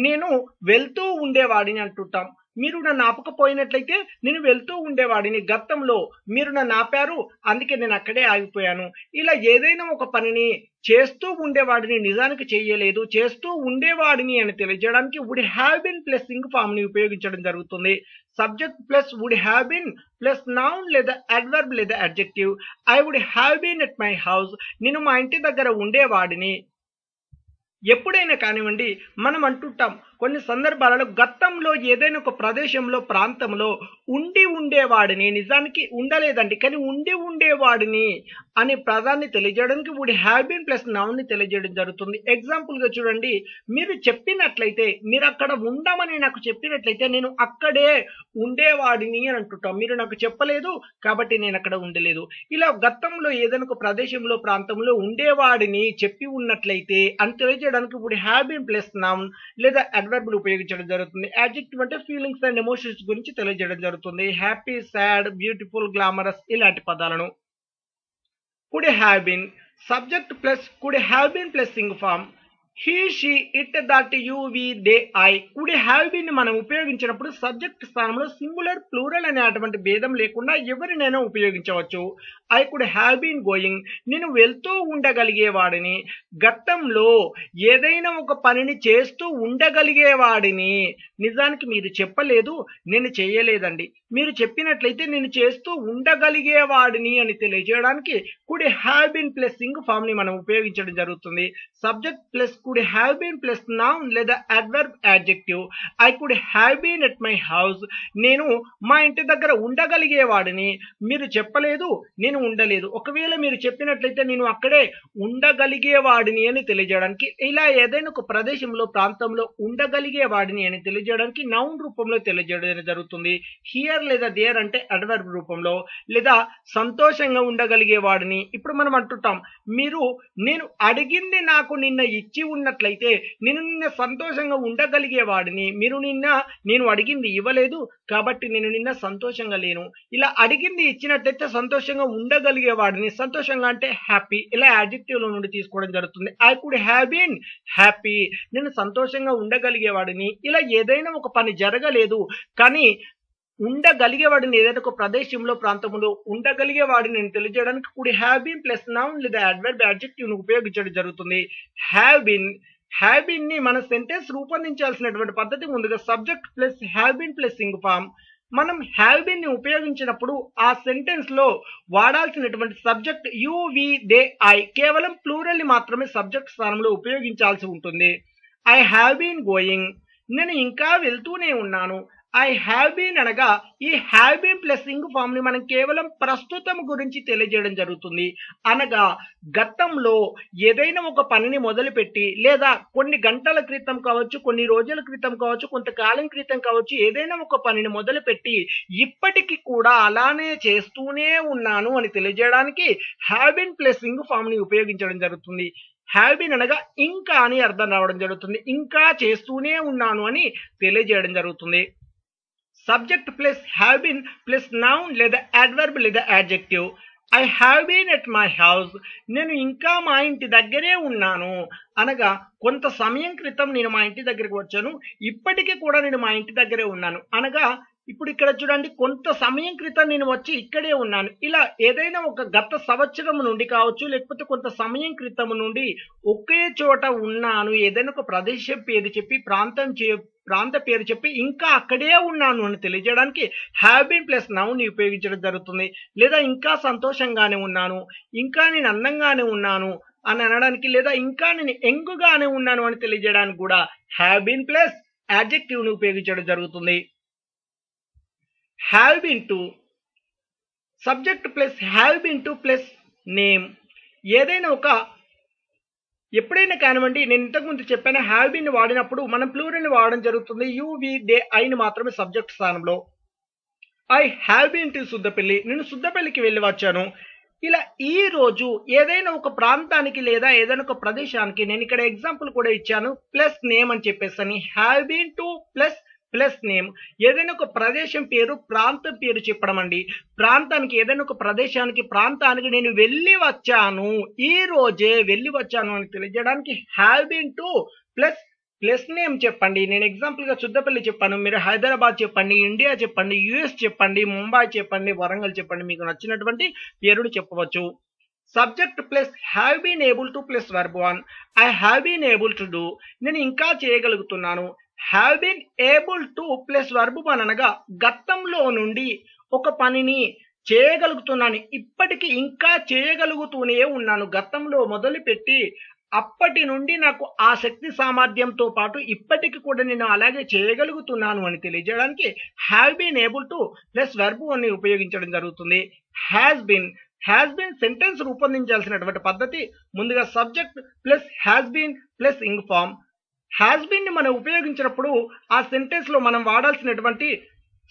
నేను వెళ్తూ ఉండేవాడిని అంటుంటాం. మీరు నన్ను ఆపకపోయినట్లయితే నేను వెళ్తూ ఉండేవాడిని, గతంలో మీరు నన్ను ఆపారు అందుకే నేను అక్కడే ఆగిపోయాను. ఇలా ఏదైనా ఒక పనిని చేస్తూ ఉండేవాడిని, నిజానికి చెయ్యలేదు, చేస్తూ ఉండేవాడిని అని తెలియజేయడానికి would have been plus ing form ని ఉపయోగించడం జరుగుతుంది. Subject plus would have been plus noun లేదా అడ్వర్బ్ లేదా adjective. I would have been at my house, నేను మా ఇంటి దగ్గర ఉండేవాడిని. ఎప్పుడైనా కానివ్వండి మనం అంటుంటాం కొన్ని సందర్భాలలో గతంలో ఏదైనా ఒక ప్రదేశంలో ప్రాంతంలో ఉండి ఉండేవాడిని, నిజానికి ఉండలేదండి కానీ ఉండి ఉండేవాడిని అనే పదాన్ని తెలియజేయడానికి would have been plus noun ని తెలియజేయడం జరుగుతుంది. ఎగ్జాంపుల్ గా చూడండి, మీరు చెప్పినట్లయితే మీరు అక్కడ ఉండమని నాకు చెప్పినట్లయితే నేను అక్కడే ఉండేవాడిని అని అంటుంటాం. మీరు నాకు చెప్పలేదు కాబట్టి నేను అక్కడ ఉండలేదు. ఇలా గతంలో ఏదైనా ఒక ప్రదేశంలో ప్రాంతంలో ఉండేవాడిని చెప్పి ఉన్నట్లయితే అని తెలియజేయడానికి would have been plus noun లేదా అడ్వర్బ్ ని ఉపయోగించడం జరుగుతుంది. యాడ్జెక్టివ్ అంటే ఫీలింగ్స్ అండ్ ఎమోషన్స్ గురించి తెలియజేయడం జరుగుతుంది. హ్యాపీ, సాడ్, బ్యూటిఫుల్, గ్లామరస్ ఇలాంటి పదాలను. Could have been subject plus could have been plus ing form. He, she, it, that, you, we, they, I could have been మనం ఉపయోగించినప్పుడు సబ్జెక్ట్ స్థానంలో singular plural అనే అటువంటి భేదం లేకుండా ఎవరినైనా ఉపయోగించవచ్చు. I could have been going, నేను వెళ్తూ ఉండగలిగేవాడిని. గతంలో ఏదైనా ఒక పనిని చేస్తూ ఉండగలిగేవాడిని, నిజానికి మీరు చెప్పలేదు నేను చేయలేదండి, మీరు చెప్పినట్లయితే నేను చేస్తూ ఉండగలిగేవాడిని అని తెలియజేయడానికి could have been plus ing form ని మనం ఉపయోగించడం జరుగుతుంది. Subject plus could have been plus noun లేదా adverb adjective. I could have been at my house. నేను మా ఇంటి దగ్గర ఉండగలిగేవాడిని. మీరు చెప్పలేదు, నేను ఉండలేదు. ఒకవేళ మీరు చెప్పినట్లయితే నేను అక్కడే ఉండగలిగేవాడిని అని తెలియజేయడానికి, ఇలా ఏదైనా ఒక ప్రదేశంలో ప్రాంతంలో ఉండగలిగేవాడిని అని తెలియజేయడానికి నౌన్ రూపంలో తెలియజేయడం జరుగుతుంది. హియర్ లేదా దేర్ అంటే అడ్వర్బ్ రూపంలో, లేదా సంతోషంగా ఉండగలిగేవాడిని. ఇప్పుడు మనం అంటుంటాం, నేను అడిగింది నాకు నిన్న ఇచ్చి ఉన్నట్లయితే నేను నిన్న సంతోషంగా ఉండగలిగేవాడిని. నేను అడిగింది ఇవ్వలేదు కాబట్టి నేను నిన్న సంతోషంగా లేను. ఇలా అడిగింది ఇచ్చినట్లయితే సంతోషంగా ఉండగలిగేవాడిని. సంతోషంగా అంటే హ్యాపీ. ఇలా యాడ్జెక్టివ్ లో నుండి తీసుకోవడం జరుగుతుంది. I could have been happy. నేను సంతోషంగా ఉండగలిగేవాడిని. ఇలా ఏదైనా ఒక పని జరగలేదు కానీ ఉండగలిగేవాడిని, ఏదైనా ఒక ప్రదేశంలో ప్రాంతంలో ఉండగలిగేవాడిని నేను తెలియజేయడానికి could have been plus noun లేదా అడ్వర్బ్ యాడ్జెక్టివ్ ను ఉపయోగించడం జరుగుతుంది. హ్యావ్ బీన్ ని మన సెంటెన్స్ రూపొందించాల్సినటువంటి పద్ధతి ముందుగా subject plus have been plus ing form. మనం హ్యావ్ బీన్ ని ఉపయోగించినప్పుడు ఆ సెంటెన్స్ లో వాడాల్సినటువంటి subject you we they I కేవలం ప్లూరల్ ని మాత్రమే సబ్జెక్ట్ స్థానంలో ఉపయోగించాల్సి ఉంటుంది. I have been going. నేను ఇంకా వెళ్తూనే ఉన్నాను. ఐ హ్యావ్ బీన్ అనగా ఈ have been plus ing form ని మనం కేవలం ప్రస్తుతం గురించి తెలియజేయడం జరుగుతుంది. అనగా గతంలో ఏదైనా ఒక పనిని మొదలుపెట్టి, లేదా కొన్ని గంటల క్రితం కావచ్చు, కొన్ని రోజుల క్రితం కావచ్చు, కొంతకాలం క్రితం కావచ్చు, ఏదైనా ఒక పనిని మొదలుపెట్టి ఇప్పటికీ కూడా అలానే చేస్తూనే ఉన్నాను అని తెలియజేయడానికి have been plus ing form ని ఉపయోగించడం జరుగుతుంది. హ్యావ్ బీన్ అనగా ఇంకా అని అర్థం రావడం జరుగుతుంది. ఇంకా చేస్తూనే ఉన్నాను అని తెలియజేయడం జరుగుతుంది. Subject plus have been plus noun లేదా అడ్వర్బ్ లేదా adjective. I have been at my house. నేను ఇంకా మా ఇంటి దగ్గరే ఉన్నాను. అనగా కొంత సమయం క్రితం నేను మా ఇంటి దగ్గరికి వచ్చాను, ఇప్పటికీ కూడా నేను మా ఇంటి దగ్గరే ఉన్నాను. అనగా ఇప్పుడు ఇక్కడ చూడండి, కొంత సమయం క్రితం నేను వచ్చి ఇక్కడే ఉన్నాను. ఇలా ఏదైనా ఒక గత సంవత్సరం నుండి కావచ్చు, లేకపోతే కొంత సమయం క్రితం నుండి ఒకే చోట ఉన్నాను, ఏదైనా ఒక ప్రదేశం పేరు చెప్పి ప్రాంత పేరు చెప్పి ఇంకా అక్కడే ఉన్నాను అని తెలియజేయడానికి హ్యావ్ బీన్ ప్లస్ నౌన్ ని ఉపయోగించడం జరుగుతుంది. లేదా ఇంకా సంతోషంగానే ఉన్నాను, ఇంకా నేను అందంగానే ఉన్నాను అని అనడానికి, లేదా ఇంకా నేను యంగ్గానే ఉన్నాను అని తెలియజేయడానికి కూడా హ్యావ్ బీన్ ప్లస్ యాడ్జెక్టివ్ ని ఉపయోగించడం జరుగుతుంది. Have been to subject plus have been to plus name. ఏదైనా ఒక ఎప్పుడైనా కానివ్వండి, నేను ఇంతకుముందు చెప్పాను హ్యావ్ బీన్ వాడినప్పుడు మనం ప్లూరల్ ని వాడడం జరుగుతుంది. యు వి దే ఐ ని మాత్రమే సబ్జెక్ట్ స్థానంలో. I have been to Suddapalli. నేను సుద్దపల్లికి వెళ్ళి వచ్చాను. ఇలా ఈ రోజు ఏదైనా ఒక ప్రాంతానికి లేదా ఏదైనా ఒక ప్రదేశానికి, నేను ఇక్కడ ఎగ్జాంపుల్ కూడా ఇచ్చాను, ప్లస్ నేమ్ అని చెప్పేసి have been to plus name. ఏదైనా ఒక ప్రదేశం పేరు, ప్రాంతం పేరు చెప్పడం అండి. ప్రాంతానికి, ఏదైనా ఒక ప్రదేశానికి, ప్రాంతానికి నేను వెళ్ళి వచ్చాను, ఈ రోజే వెళ్ళి వచ్చాను అని తెలియజేయడానికి have been to plus name చెప్పండి. నేను ఎగ్జాంపుల్ గా చుద్దపల్లి చెప్పాను, మీరు హైదరాబాద్ చెప్పండి, ఇండియా చెప్పండి, యుఎస్ చెప్పండి, ముంబై చెప్పండి, వరంగల్ చెప్పండి, మీకు నచ్చినటువంటి పేరుని చెప్పవచ్చు. Subject plus have been able to plus verb one. I have been able to do. నేను ఇంకా చేయగలుగుతున్నాను. Have been able to plus verb one అనగా గతంలో నుండి ఒక పనిని చేయగలుగుతున్నాను, ఇప్పటికీ ఇంకా చేయగలుగుతూనే ఉన్నాను. గతంలో మొదలుపెట్టి అప్పటి నుండి నాకు ఆ శక్తి సామర్థ్యంతో పాటు ఇప్పటికి కూడా నేను అలాగే చేయగలుగుతున్నాను అని తెలియజేయడానికి have been able to plus verb one ని ఉపయోగించడం జరుగుతుంది. హ్యాస్ బీన్ సెంటెన్స్ రూపొందించాల్సినటువంటి పద్ధతి ముందుగా subject plus has been plus ing form. Has been ని మనం ఉపయోగించినప్పుడు ఆ సెంటెన్స్ లో మనం వాడాల్సినటువంటి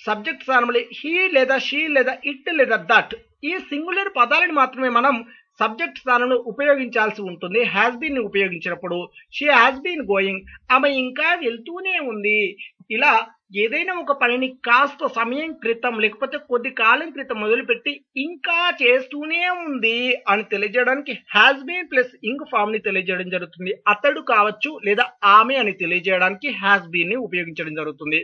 సబ్జెక్ట్ స్థానంలో హీ లేదా షీ లేదా ఇట్ లేదా దట్, ఈ సింగులర్ పదాలను మాత్రమే మనం సబ్జెక్ట్ స్థానంలో ఉపయోగించాల్సి ఉంటుంది. హ్యాస్ బీన్ ని ఉపయోగించినప్పుడు షీ హ్యాస్ బీన్ గోయింగ్. ఆమె ఇంకా వెళ్తూనే ఉంది. ఇలా ఏదైనా ఒక పనిని కాస్త సమయం క్రితం లేకపోతే కొద్ది కాలం క్రితం మొదలుపెట్టి ఇంకా చేస్తూనే ఉంది అని తెలియజేయడానికి has been plus ing form ని తెలియజేయడం జరుగుతుంది. అతడు కావచ్చు లేదా ఆమె అని తెలియజేయడానికి హ్యాస్ బీన్ ని ఉపయోగించడం జరుగుతుంది.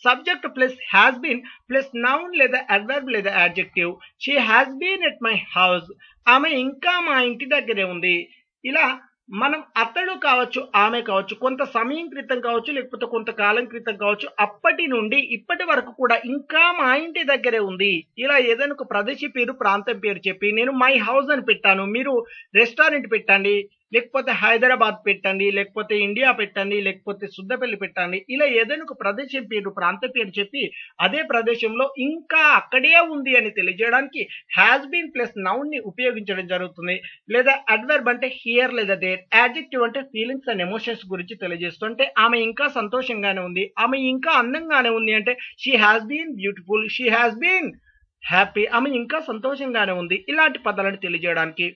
Subject plus has been plus noun లేదా అడ్వర్బ్ లేదా adjective. She has been at my house. ఆమె ఇంకా మా ఇంటి దగ్గరే ఉంది. ఇలా మనం అతడు కావచ్చు, ఆమె కావచ్చు, కొంత సమయం క్రితం కావచ్చు, లేకపోతే కొంతకాలం క్రితం కావచ్చు, అప్పటి నుండి ఇప్పటి వరకు కూడా ఇంకా మా ఇంటి దగ్గరే ఉంది. ఇలా ఏదైనా ఒక ప్రదేశ పేరు, ప్రాంతం పేరు చెప్పి నేను మై హౌస్ అని పెట్టాను, మీరు రెస్టారెంట్ పెట్టండి, లేకపోతే హైదరాబాద్ పెట్టండి, లేకపోతే ఇండియా పెట్టండి, లేకపోతే సుద్దపల్లి పెట్టండి. ఇలా ఏదైనా ఒక ప్రదేశం పేరు, ప్రాంత పేరు చెప్పి అదే ప్రదేశంలో ఇంకా అక్కడే ఉంది అని తెలియజేయడానికి హ్యాస్ బీన్ ప్లస్ నౌన్ ని ఉపయోగించడం జరుగుతుంది. లేదా అడ్వర్బ్ అంటే హియర్ లేదా దేర్, యాడ్జెక్టివ్ అంటే ఫీలింగ్స్ అండ్ ఎమోషన్స్ గురించి తెలియజేస్తుంటే ఆమె ఇంకా సంతోషంగానే ఉంది, ఆమె ఇంకా అందంగానే ఉంది అంటే she has been beautiful, she has been happy, ఆమె ఇంకా సంతోషంగానే ఉంది. ఇలాంటి పదాలను తెలియజేయడానికి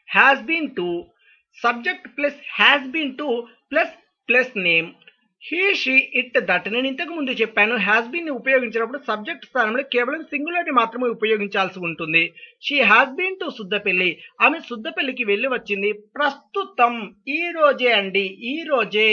has been to, subject plus has been to plus plus name. He she it that. నేను ఇంతకు ముందు చెప్పాను హ్యాస్ బీన్ ని ఉపయోగించినప్పుడు సబ్జెక్ట్ స్థానంలో కేవలం సింగులారిటీ మాత్రమే ఉపయోగించాల్సి ఉంటుంది. She has been to Suddapalli, ఆమె సుద్దపల్లికి వెళ్ళి వచ్చింది. ప్రస్తుతం ఈ రోజే అండి, ఈ రోజే,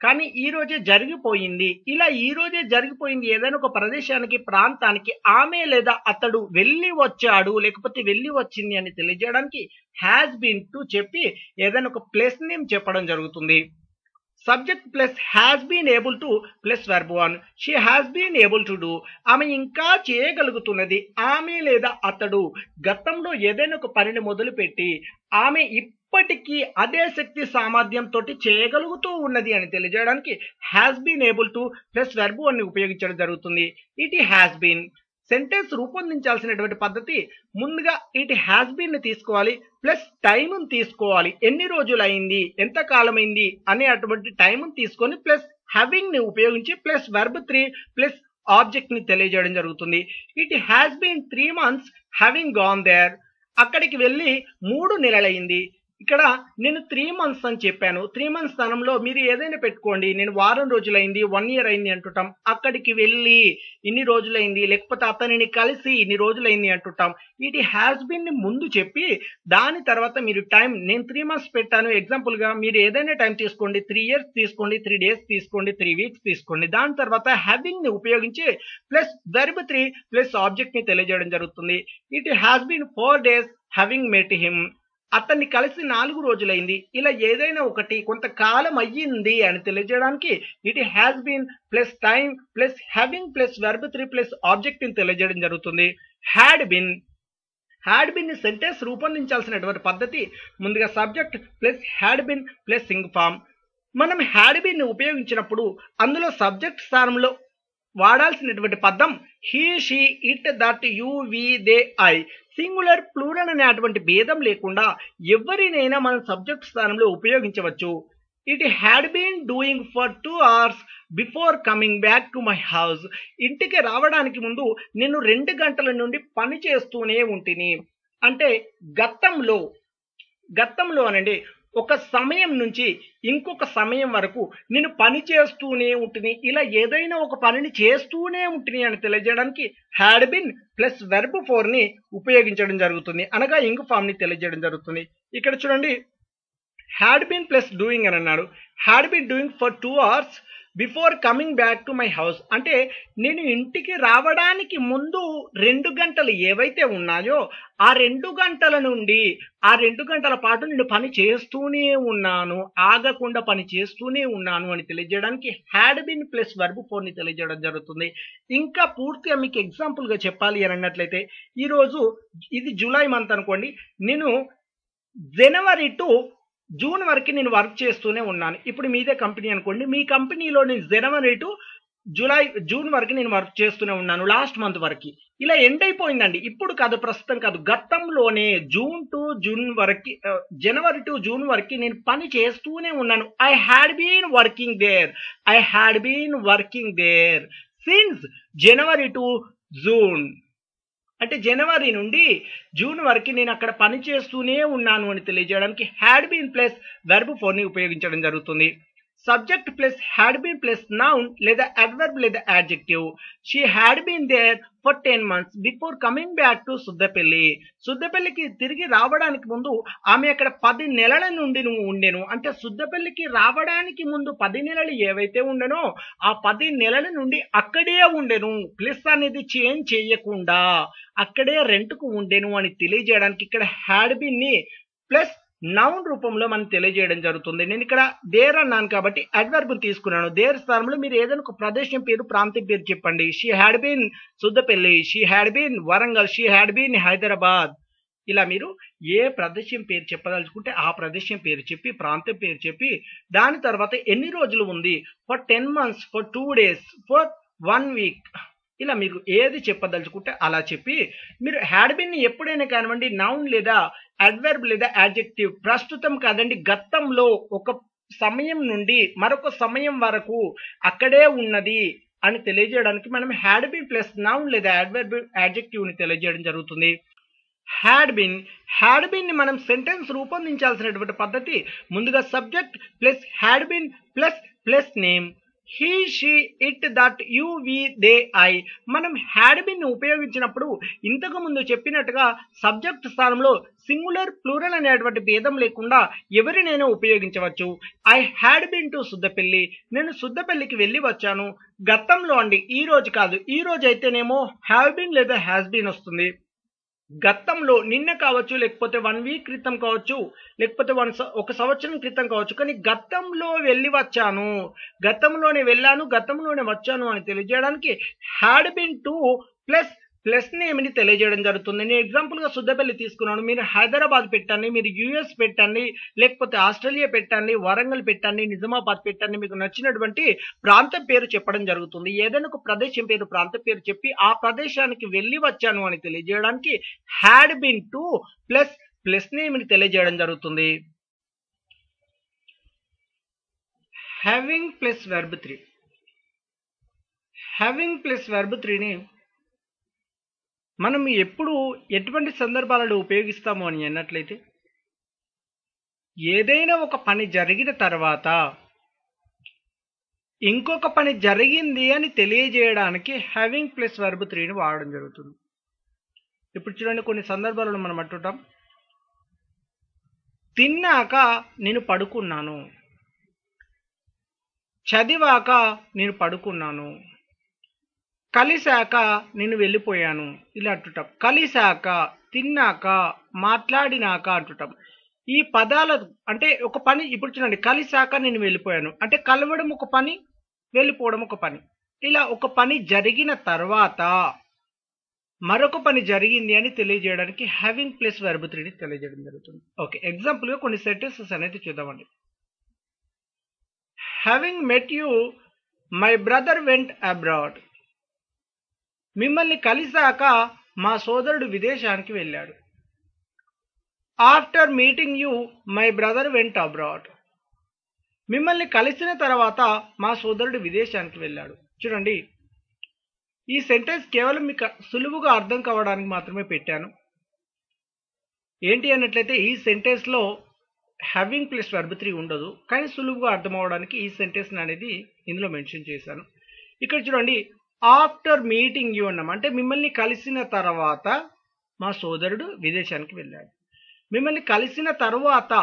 కానీ ఈ రోజే జరిగిపోయింది. ఇలా ఈ రోజే జరిగిపోయింది ఏదైనా ఒక ప్రదేశానికి, ప్రాంతానికి ఆమె లేదా అతడు వెళ్ళి వచ్చాడు లేకపోతే వెళ్ళి వచ్చింది అని తెలియజేయడానికి హ్యాస్ బీన్ టు చెప్పి ఏదైనా ఒక ప్లేస్ నేమ్ చెప్పడం జరుగుతుంది. Subject plus has been able to plus verb 1. She has been able to do, ఆమె ఇంకా చేయగలుగుతున్నది. ఆమె లేదా అతడు గతంలో ఏదైనా ఒక పనిని మొదలుపెట్టి ఆమె ఇప్పటికీ అదే శక్తి సామర్థ్యంతో చేయగలుగుతూ ఉన్నది అని తెలియజేయడానికి has been able to plus verb 1 ని ఉపయోగించడం జరుగుతుంది. It has been. సెంటెన్స్ రూపొందించాల్సినటువంటి పద్ధతి ముందుగా ఇట్ హ్యాస్ బీన్ ని తీసుకోవాలి, ప్లస్ టైమ్ తీసుకోవాలి. ఎన్ని రోజులైంది, ఎంత కాలమైంది అనే అటువంటి టైమ్ తీసుకొని ప్లస్ హ్యావింగ్ ని ఉపయోగించి ప్లస్ వర్బ్ 3 ప్లస్ ఆబ్జెక్ట్ ని తెలియజేయడం జరుగుతుంది. It has been 3 months having gone there, అక్కడికి వెళ్ళి 3 నెలలైంది. ఇక్కడ నేను 3 months అని చెప్పాను. 3 months స్థానంలో మీరు ఏదైనా పెట్టుకోండి. నేను వారం రోజులైంది, 1 year అయింది అంటుంటాం. అక్కడికి వెళ్ళి ఇన్ని రోజులైంది, లేకపోతే అతనిని కలిసి ఇన్ని రోజులైంది అంటుంటాం. ఇది హ్యాస్ బీన్ ని ముందు చెప్పి దాని తర్వాత మీరు టైం, నేను 3 months పెట్టాను ఎగ్జాంపుల్ గా, మీరు ఏదైనా టైం తీసుకోండి, 3 years తీసుకోండి, 3 days తీసుకోండి, 3 weeks తీసుకోండి. దాని తర్వాత హ్యావింగ్ ని ఉపయోగించి ప్లస్ వర్బ్ 3 ప్లస్ ఆబ్జెక్ట్ ని తెలియజేయడం జరుగుతుంది. It has been 4 days having met him, అతన్ని కలిసి 4 రోజులైంది. ఇలా ఏదైనా ఒకటి కొంతకాలం అయ్యింది అని తెలియజేయడానికి it has been plus time plus having plus verb 3 plus object ని తెలియజేయడం జరుగుతుంది. Had been. హ్యాడ్ బిన్ ని సెంటెన్స్ రూపొందించాల్సినటువంటి పద్ధతి ముందుగా subject plus had been plus ing form. మనం హ్యాడ్ బిన్ ని ఉపయోగించినప్పుడు అందులో సబ్జెక్ట్ స్థానంలో వాడాల్సినటువంటి పదం he she it that you we they I. Singular plural అనేటువంటి భేదం లేకుండా ఎవరినైనా మనం సబ్జెక్ట్ స్థానంలో ఉపయోగించవచ్చు. It had been doing for 2 hours before coming back to my house. ఇంటికి రావడానికి ముందు నేను 2 గంటల నుండి పని చేస్తూనే ఉంటిని. అంటే గతంలో అనండి ఒక సమయం నుంచి ఇంకొక సమయం వరకు నేను పని చేస్తూనే ఉంటుంది. ఇలా ఏదైనా ఒక పనిని చేస్తూనే ఉంటుంది అని తెలియజేయడానికి హ్యాడ్ బిన్ ప్లస్ వెర్బ్ 4 ని ఉపయోగించడం జరుగుతుంది, అనగా ఇంగ్ ఫామ్ ని తెలియజేయడం జరుగుతుంది. ఇక్కడ చూడండి హ్యాడ్ బిన్ ప్లస్ డూయింగ్ అని అన్నాడు. Had been doing for 2 hours before coming back to my house. అంటే నేను ఇంటికి రావడానికి ముందు 2 గంటలు ఏవైతే ఉన్నాయో ఆ 2 గంటల నుండి ఆ 2 గంటల పాటు నేను పని చేస్తూనే ఉన్నాను, ఆగకుండా పని చేస్తూనే ఉన్నాను అని తెలియజేయడానికి హ్యాడ్ బిన్ ప్లస్ వర్బ్ 4 ని తెలియజేయడం జరుగుతుంది. ఇంకా పూర్తిగా మీకు ఎగ్జాంపుల్ గా చెప్పాలి అని అన్నట్లయితే ఈరోజు ఇది జూలై మంత్ అనుకోండి, నేను జనవరి టు జూన్ వరకు నేను వర్క్ చేస్తూనే ఉన్నాను. ఇప్పుడు మీదే కంపెనీ అనుకోండి, మీ కంపెనీలో నేను జనవరి టు జూన్ వరకు నేను వర్క్ చేస్తూనే ఉన్నాను, లాస్ట్ మంత్ వరకు. ఇలా ఎండ్ అయిపోయిందండి, ఇప్పుడు కాదు, ప్రస్తుతం కాదు, గతంలోనే జనవరి టు జూన్ వరకు నేను పని చేస్తూనే ఉన్నాను. I had been working there since January to June. అంటే జనవరి నుండి జూన్ వరకు నేను అక్కడ పని చేస్తూనే ఉన్నాను అని తెలియజేయడానికి హ్యాడ్ బీన్ ప్లస్ వెర్బ్ 4 ని ఉపయోగించడం జరుగుతుంది. Subject plus had been plus noun లేదా అడ్వర్బ్ లేదా adjective. She had been there for 10 months before coming back to Suddapalli. సుద్దపల్లికి తిరిగి రావడానికి ముందు ఆమె అక్కడ 10 నెలల నుండి ఉండెను. అంటే సుద్దపల్లికి రావడానికి ముందు 10 నెలలు ఏవైతే ఉండెనో ఆ 10 నెలల నుండి అక్కడే ఉండెను, ప్లస్ అనేది చేంజ్ చేయకుండా అక్కడే రెంట్కు ఉండెను అని తెలియజేయడానికి ఇక్కడ హ్యాడ్ బీన్ ని ప్లస్ నౌన్ రూపంలో మనం తెలియజేయడం జరుగుతుంది. నేను ఇక్కడ దేర్ అన్నాను కాబట్టి అడ్వర్బ్ తీసుకున్నాను. దేర్ స్థానంలో మీరు ఏదైనా ఒక ప్రదేశం పేరు, ప్రాంతం పేరు చెప్పండి. She had been Suddapalli, she had been Warangal, she had been Hyderabad. ఇలా మీరు ఏ ప్రదేశం పేరు చెప్పదలుచుకుంటే ఆ ప్రదేశం పేరు చెప్పి ప్రాంతం పేరు చెప్పి దాని తర్వాత ఎన్ని రోజులు ఉంది for 10 months, for 2 days, for 1 week, ఇలా మీరు ఏది చెప్పదలుచుకుంటే అలా చెప్పి మీరు హ్యాడ్ బీన్ ఎప్పుడైనా కానివ్వండి నౌన్ లేదా అడ్వర్బ్ లేదా యాడ్జెక్టివ్ ప్రస్తుతం కాదండి గతంలో ఒక సమయం నుండి మరొక సమయం వరకు అక్కడే ఉన్నది అని తెలియజేయడానికి మనం హ్యాడ్ బీన్ ప్లస్ నౌన్ లేదా అడ్వర్బ్ యాడ్జెక్టివ్ ని తెలియజేయడం జరుగుతుంది. హ్యాడ్ బీన్ ని మనం సెంటెన్స్ రూపొందించాల్సినటువంటి పద్ధతి ముందుగా subject plus had been plus name he she it that you we they I. మనం హ్యాడ్ బీన్ ఉపయోగించినప్పుడు ఇంతకు ముందు చెప్పినట్టుగా సబ్జెక్ట్ స్థానంలో సింగులర్ ప్లూరల్ అనేటువంటి భేదం లేకుండా ఎవరినైనా ఉపయోగించవచ్చు. I had been to Suddapalli, నేను సుద్దపల్లికి వెళ్ళి వచ్చాను. గతంలో అండి, ఈ రోజు కాదు. ఈ రోజు అయితేనేమో హ్యావ్ బీన్ లేదా హ్యాస్ బీన్ వస్తుంది. గతంలో నిన్న కావచ్చు, లేకపోతే 1 week క్రితం కావచ్చు, లేకపోతే ఒక సంవత్సరం క్రితం కావచ్చు, కానీ గతంలో వెళ్ళి వచ్చాను, గతంలోనే వెళ్ళాను, గతంలోనే వచ్చాను అని తెలియజేయడానికి had been to plus name ని తెలియజేయడం జరుగుతుంది. నేను ఎగ్జాంపుల్ గా సుద్దపల్లి తీసుకున్నాను. మీరు హైదరాబాద్ పెట్టండి, మీరు యుఎస్ పెట్టండి, లేకపోతే ఆస్ట్రేలియా పెట్టండి, వరంగల్ పెట్టండి, నిజామాబాద్ పెట్టండి, మీకు నచ్చినటువంటి ప్రాంతం పేరు చెప్పడం జరుగుతుంది. ఏదైనా ఒక ప్రదేశం పేరు ప్రాంతం పేరు చెప్పి ఆ ప్రదేశానికి వెళ్ళి వచ్చాను అని తెలియజేయడానికి had been to plus name ని తెలియజేయడం జరుగుతుంది. Having plus verb 3. Having plus verb 3ని మనం ఎప్పుడు ఎటువంటి సందర్భాలలో ఉపయోగిస్తాము అని అన్నట్లయితే ఏదైనా ఒక పని జరిగిన తర్వాత ఇంకొక పని జరిగింది అని తెలియజేయడానికి హ్యావింగ్ ప్లస్ వెర్బ్ 3ని వాడడం జరుగుతుంది. ఇప్పుడు చూడండి, కొన్ని సందర్భాలలో మనం అంటుంటాం తిన్నాక నేను పడుకున్నాను, చదివాక నేను పడుకున్నాను, కలిశాక నేను వెళ్ళిపోయాను, ఇలా అంటుంటాం. కలిశాక, తిన్నాక, మాట్లాడినాక అంటుంటాం. ఈ పదాల అంటే ఒక పని, ఇప్పుడు చూడండి, కలిశాక నేను వెళ్ళిపోయాను అంటే కలవడం ఒక పని, వెళ్ళిపోవడం ఒక పని. ఇలా ఒక పని జరిగిన తర్వాత మరొక పని జరిగింది అని తెలియజేయడానికి హ్యావింగ్ ప్లస్ వెర్బ్ 3ని తెలియజేయడం జరుగుతుంది. ఓకే, ఎగ్జాంపుల్ గా కొన్ని సెంటెన్సెస్ అనేది చూద్దామండి. Having met you my brother vent abroad. మిమ్మల్ని కలిశాక మా సోదరుడు విదేశానికి వెళ్ళాడు. After meeting you my brother vent abroad. మిమ్మల్ని కలిసిన తర్వాత మా సోదరుడు విదేశానికి వెళ్ళాడు. చూడండి, ఈ సెంటెన్స్ కేవలం మీకు సులువుగా అర్థం కావడానికి మాత్రమే పెట్టాను. ఏంటి అన్నట్లయితే ఈ సెంటెన్స్ లో హ్యావింగ్ ప్లస్ వెర్బ్ 3 ఉండదు, కానీ సులువుగా అర్థం అవడానికి ఈ సెంటెన్స్ అనేది ఇందులో మెన్షన్ చేశాను. ఇక్కడ చూడండి, ఆఫ్టర్ మీటింగ్ యూ అన్నాం అంటే మిమ్మల్ని కలిసిన తర్వాత మా సోదరుడు విదేశానికి వెళ్ళాడు. మిమ్మల్ని కలిసిన తర్వాత,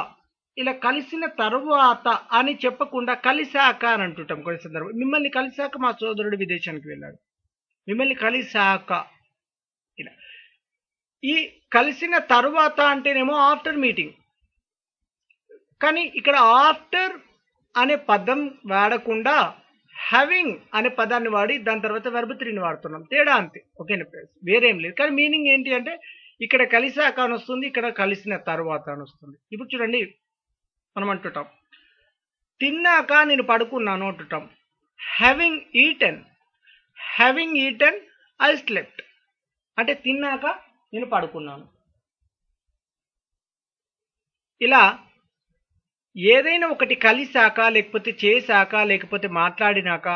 ఇలా కలిసిన తర్వాత అని చెప్పకుండా కలిశాక అని అంటుంటాం కొన్ని సందర్భం. మిమ్మల్ని కలిశాక మా సోదరుడు విదేశానికి వెళ్ళాడు, మిమ్మల్ని కలిశాక. ఇలా ఈ కలిసిన తర్వాత అంటేనేమో ఆఫ్టర్ మీటింగ్, కానీ ఇక్కడ ఆఫ్టర్ అనే పదం వాడకుండా హ్యావింగ్ అనే పదాన్ని వాడి దాని తర్వాత వెర్బ్ 3ని వాడుతున్నాం. తేడా అంతే, ఓకేనా ఫ్రెండ్స్, వేరేం లేదు. కానీ మీనింగ్ ఏంటి అంటే ఇక్కడ కలిశాక అని వస్తుంది, ఇక్కడ కలిసిన తర్వాత అని వస్తుంది. ఇప్పుడు చూడండి, మనం అంటుంటాం తిన్నాక నేను పడుకున్నాను అంటుంటాం. హ్యావింగ్ ఈటెన్ ఐ స్లెప్ట్ అంటే తిన్నాక నేను పడుకున్నాను. ఇలా ఏదైనా ఒకటి కలిశాక, లేకపోతే చేశాక, లేకపోతే మాట్లాడినాక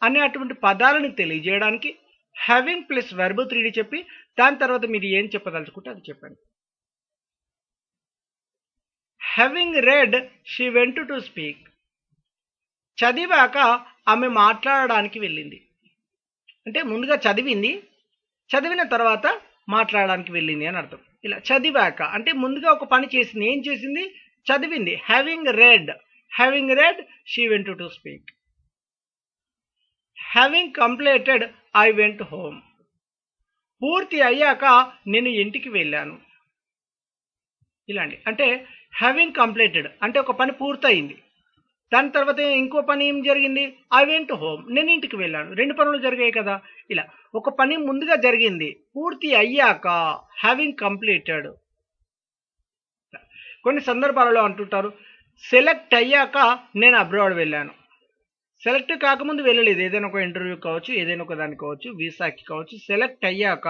అనే అటువంటి పదాలను తెలియజేయడానికి హ్యావింగ్ ప్లస్ వెర్బ్ 3ని చెప్పి దాని తర్వాత మీరు ఏం చెప్పదలుచుకుంటే అది చెప్పండి. Having read she went to speak. చదివాక ఆమె మాట్లాడడానికి వెళ్ళింది అంటే ముందుగా చదివింది, చదివిన తర్వాత మాట్లాడడానికి వెళ్ళింది అని అర్థం. ఇలా చదివాక అంటే ముందుగా ఒక పని చేసింది, ఏం చేసింది? చదివింది. Having read she went to speak. Having completed I went home. పూర్తి అయ్యాక నేను ఇంటికి వెళ్ళాను. ఇలాంటి అంటే హ్యావింగ్ కంప్లీటెడ్ అంటే ఒక పని పూర్తయింది, దాని తర్వాత ఇంకో పని ఏం జరిగింది, ఐ వెంట్ హోమ్, నేను ఇంటికి వెళ్ళాను. 2 పనులు జరిగాయి కదా. ఇలా ఒక పని ముందుగా జరిగింది, పూర్తి అయ్యాక, హ్యావింగ్ కంప్లీటెడ్. కొన్ని సందర్భాలలో అంటుంటారు, సెలెక్ట్ అయ్యాక నేను అబ్రాడ్ వెళ్ళాను. సెలెక్ట్ కాకముందు వెళ్ళలేదు, ఏదైనా ఒక ఇంటర్వ్యూ కావచ్చు, ఏదైనా ఒక దానికి కావచ్చు, వీసాకి కావచ్చు. సెలెక్ట్ అయ్యాక,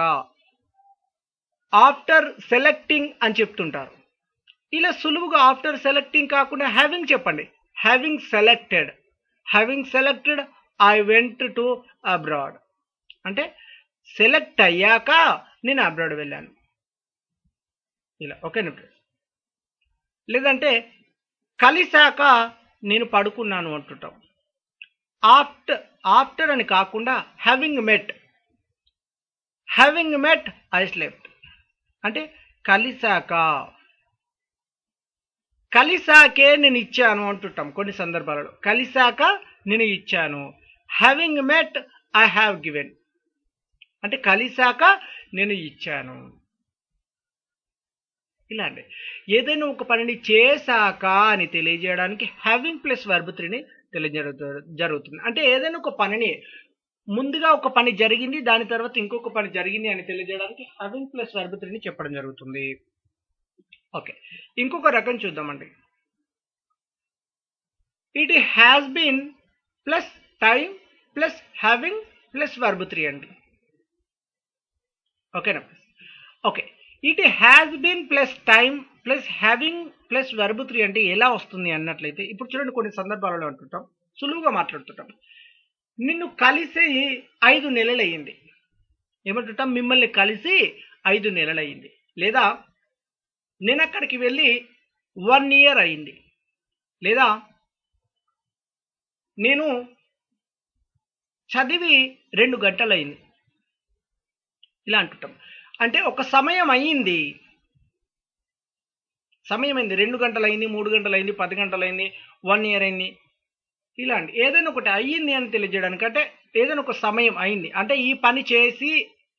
ఆఫ్టర్ సెలెక్టింగ్ అని చెప్తుంటారు. ఇలా సులువుగా ఆఫ్టర్ సెలెక్టింగ్ కాకుండా హ్యావింగ్ చెప్పండి. Having selected I went to abroad. అంటే సెలెక్ట్ అయ్యాక నేను అబ్రాడ్ వెళ్ళాను. ఇలా ఓకేనా. లేదంటే కలిసాక నేను పడుకున్నాను అంటుంటాం. ఆఫ్టర్ అని కాకుండా హ్యావింగ్ మెట్ ఐ స్లెప్ట్. అంటే కలిసాకే నేను ఇచ్చాను అంటుంటాం కొన్ని సందర్భాలలో. కలిసాక నేను ఇచ్చాను. Having met I have given. అంటే కలిసాక నేను ఇచ్చాను. ఇలా అండి. ఏదైనా ఒక పనిని చేశాక అని తెలియజేయడానికి హ్యావింగ్ ప్లస్ వర్బ్ 3ని జరుగుతుంది. అంటే ఏదైనా ఒక పనిని ముందుగా ఒక పని జరిగింది, దాని తర్వాత ఇంకొక పని జరిగింది అని తెలియజేయడానికి హ్యావింగ్ ప్లస్ వర్బ్ 3ని చెప్పడం జరుగుతుంది. ఓకే, ఇంకొక రకం చూద్దామండి. It has been plus time plus having plus verb 3 అండి. ఓకేనా. Okay, it has been plus time plus having plus verb 3 అంటే ఎలా వస్తుంది అన్నట్లయితే, ఇప్పుడు చూడండి, కొన్ని సందర్భాలలో అంటుంటాం, సులువుగా మాట్లాడుతుంటాం, నిన్ను కలిసి 5 నెలలు అయ్యింది. ఏమంటుంటాం, మిమ్మల్ని కలిసి 5 నెలలు అయ్యింది. లేదా నేను అక్కడికి వెళ్ళి 1 year అయింది. లేదా నేను చదివి 2 గంటలు అయింది. ఇలా అంటుంటాం. అంటే ఒక సమయం అయింది, 2 గంటలు అయింది, 3 గంటలు అయింది, 10 గంటలు అయింది, 1 year అయింది. ఇలా అండి. ఏదైనా ఒకటి అయ్యింది అని తెలియజేయడానికి, అంటే ఏదైనా ఒక సమయం అయింది అంటే ఈ పని చేసి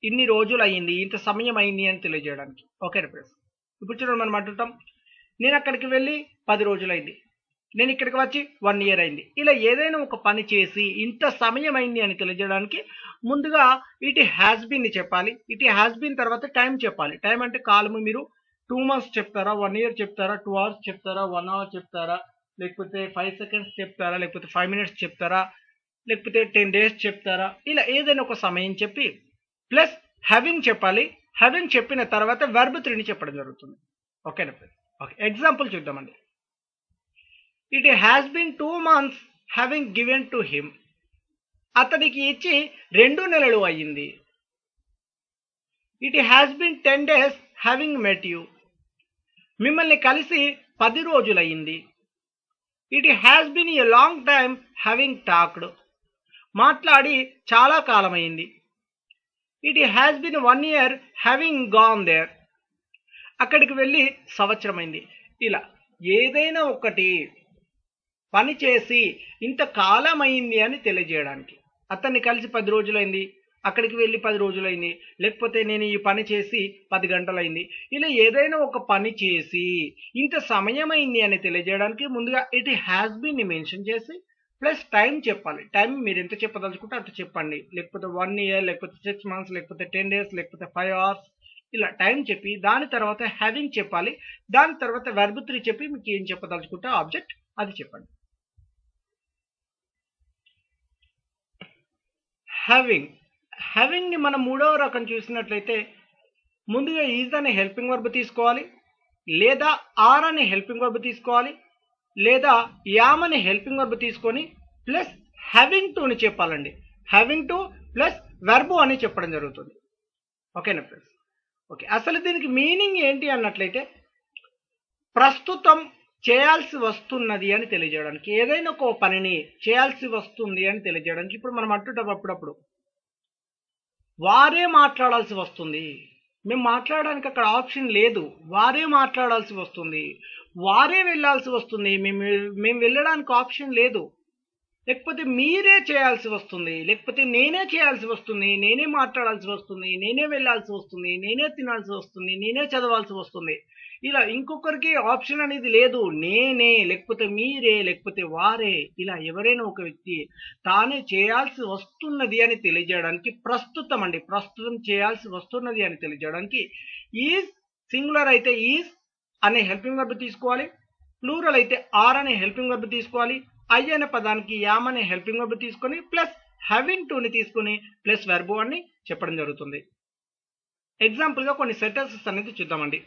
ఇన్ని రోజులు అయ్యింది, ఇంత సమయం అయింది అని తెలియజేయడానికి. Okay friends. ఇప్పుడు చూడండి, మనం అంటుంటాం, నేను అక్కడికి వెళ్ళి 10 రోజులు అయింది, నేను ఇక్కడికి వచ్చి 1 year అయింది. ఇలా ఏదైనా ఒక పని చేసి ఇంత సమయం అయింది అని తెలియజేయడానికి ముందుగా ఇట్ హ్యాస్ బీన్ చెప్పాలి. ఇట్ హ్యాస్ బీన్ తర్వాత టైం చెప్పాలి. టైం అంటే కాలము మీరు 2 months చెప్తారా, 1 year చెప్తారా, 2 hours చెప్తారా, 1 hour చెప్తారా, లేకపోతే 5 seconds చెప్తారా, లేకపోతే 5 minutes చెప్తారా, లేకపోతే 10 days చెప్తారా. ఇలా ఏదైనా ఒక సమయం చెప్పి ప్లస్ హ్యావింగ్ చెప్పాలి. హ్యావింగ్ చెప్పిన తర్వాత వర్బ్ 3ని చెప్పడం జరుగుతుంది. ఓకేనా. ఓకే, ఎగ్జాంపుల్ చూద్దామండి. It has been 2 months having given to him. అతనికి ఇచ్చి 2 నెలలు అయ్యింది. It has been 10 days having met you. మిమ్మల్ని కలిసి 10 రోజులు అయ్యింది. It has been a long time having talked. మాట్లాడి చాలా కాలమైంది. It has been 1 year having gone there. అక్కడికి వెళ్ళి సంవత్సరమైంది. ఇలా ఏదైనా ఒకటి పని చేసి ఇంత కాలమైంది అని తెలియజేయడానికి, అతన్ని కలిసి 10 రోజులైంది, అక్కడికి వెళ్ళి 10 రోజులైంది, లేకపోతే నేను ఈ పని చేసి 10 గంటలైంది. ఇలా ఏదైనా ఒక పని చేసి ఇంత సమయమైంది అని తెలియజేయడానికి ముందుగా ఇట్ హ్యాస్ బీన్ మెన్షన్ చేసి ప్లస్ టైం చెప్పాలి. టైం మీరు ఎంత చెప్పదలుచుకుంటే అంత చెప్పండి. లేకపోతే 1 year, లేకపోతే 6 months, లేకపోతే 10 days, లేకపోతే 5 hours. ఇలా టైం చెప్పి దాని తర్వాత హ్యావింగ్ చెప్పాలి. దాని తర్వాత వర్బ్ 3 చెప్పి మీకు ఏం చెప్పదలుచుకుంటే ఆబ్జెక్ట్ అది చెప్పండి. హ్యావింగ్ ని మనం మూడవ రకం చూసినట్లయితే ముందుగా ఈజ్ అనే హెల్పింగ్ వర్బ్ తీసుకోవాలి, లేదా ఆర్ అనే హెల్పింగ్ వర్బ్ తీసుకోవాలి, లేదా యామ్ అనే హెల్పింగ్ వర్బ్ తీసుకొని ప్లస్ హ్యావింగ్ టు అని చెప్పాలండి. హ్యావింగ్ టు ప్లస్ వర్బ్ అని చెప్పడం జరుగుతుంది. ఓకేనా ఫ్రెండ్స్. ఓకే, అసలు దీనికి మీనింగ్ ఏంటి అన్నట్లయితే ప్రస్తుతం చేయాల్సి వస్తున్నది అని తెలియజేయడానికి, ఏదైనా ఒక పనిని చేయాల్సి వస్తుంది అని తెలియజేయడానికి. ఇప్పుడు మనం అంటుంటాం అప్పుడప్పుడు వారే మాట్లాడాల్సి వస్తుంది, మేము మాట్లాడడానికి అక్కడ ఆప్షన్ లేదు, వారే మాట్లాడాల్సి వస్తుంది, వారే వెళ్ళాల్సి వస్తుంది, మేము వెళ్ళడానికి ఆప్షన్ లేదు. లేకపోతే మీరే చేయాల్సి వస్తుంది, లేకపోతే నేనే చేయాల్సి వస్తుంది, నేనే మాట్లాడాల్సి వస్తుంది, నేనే వెళ్ళాల్సి వస్తుంది, నేనే తినాల్సి వస్తుంది, నేనే చదవాల్సి వస్తుంది. ఇలా ఇంకొకరికి ఆప్షన్ అనేది లేదు. నేనే, లేకపోతే మీరే, లేకపోతే వారే, ఇలా ఎవరైనా ఒక వ్యక్తి తానే చేయాల్సి వస్తున్నది అని తెలియజేయడానికి ప్రస్తుతం చేయాల్సి వస్తున్నది అని తెలియజేయడానికి ఈజ్ సింగులర్ అయితే ఈజ్ అనే హెల్పింగ్ వర్బ్ తీసుకోవాలి, ప్లూరల్ అయితే ఆర్ అనే హెల్పింగ్ వర్బ్ తీసుకోవాలి, ఐ అనే పదానికి యామ్ అనే హెల్పింగ్ వర్బ్ తీసుకొని ప్లస్ హ్యావింగ్ టు ని తీసుకొని ప్లస్ వెర్బ్ అని చెప్పడం జరుగుతుంది. ఎగ్జాంపుల్ గా కొన్ని సెంటెన్సెస్ అనేది చూద్దామండి.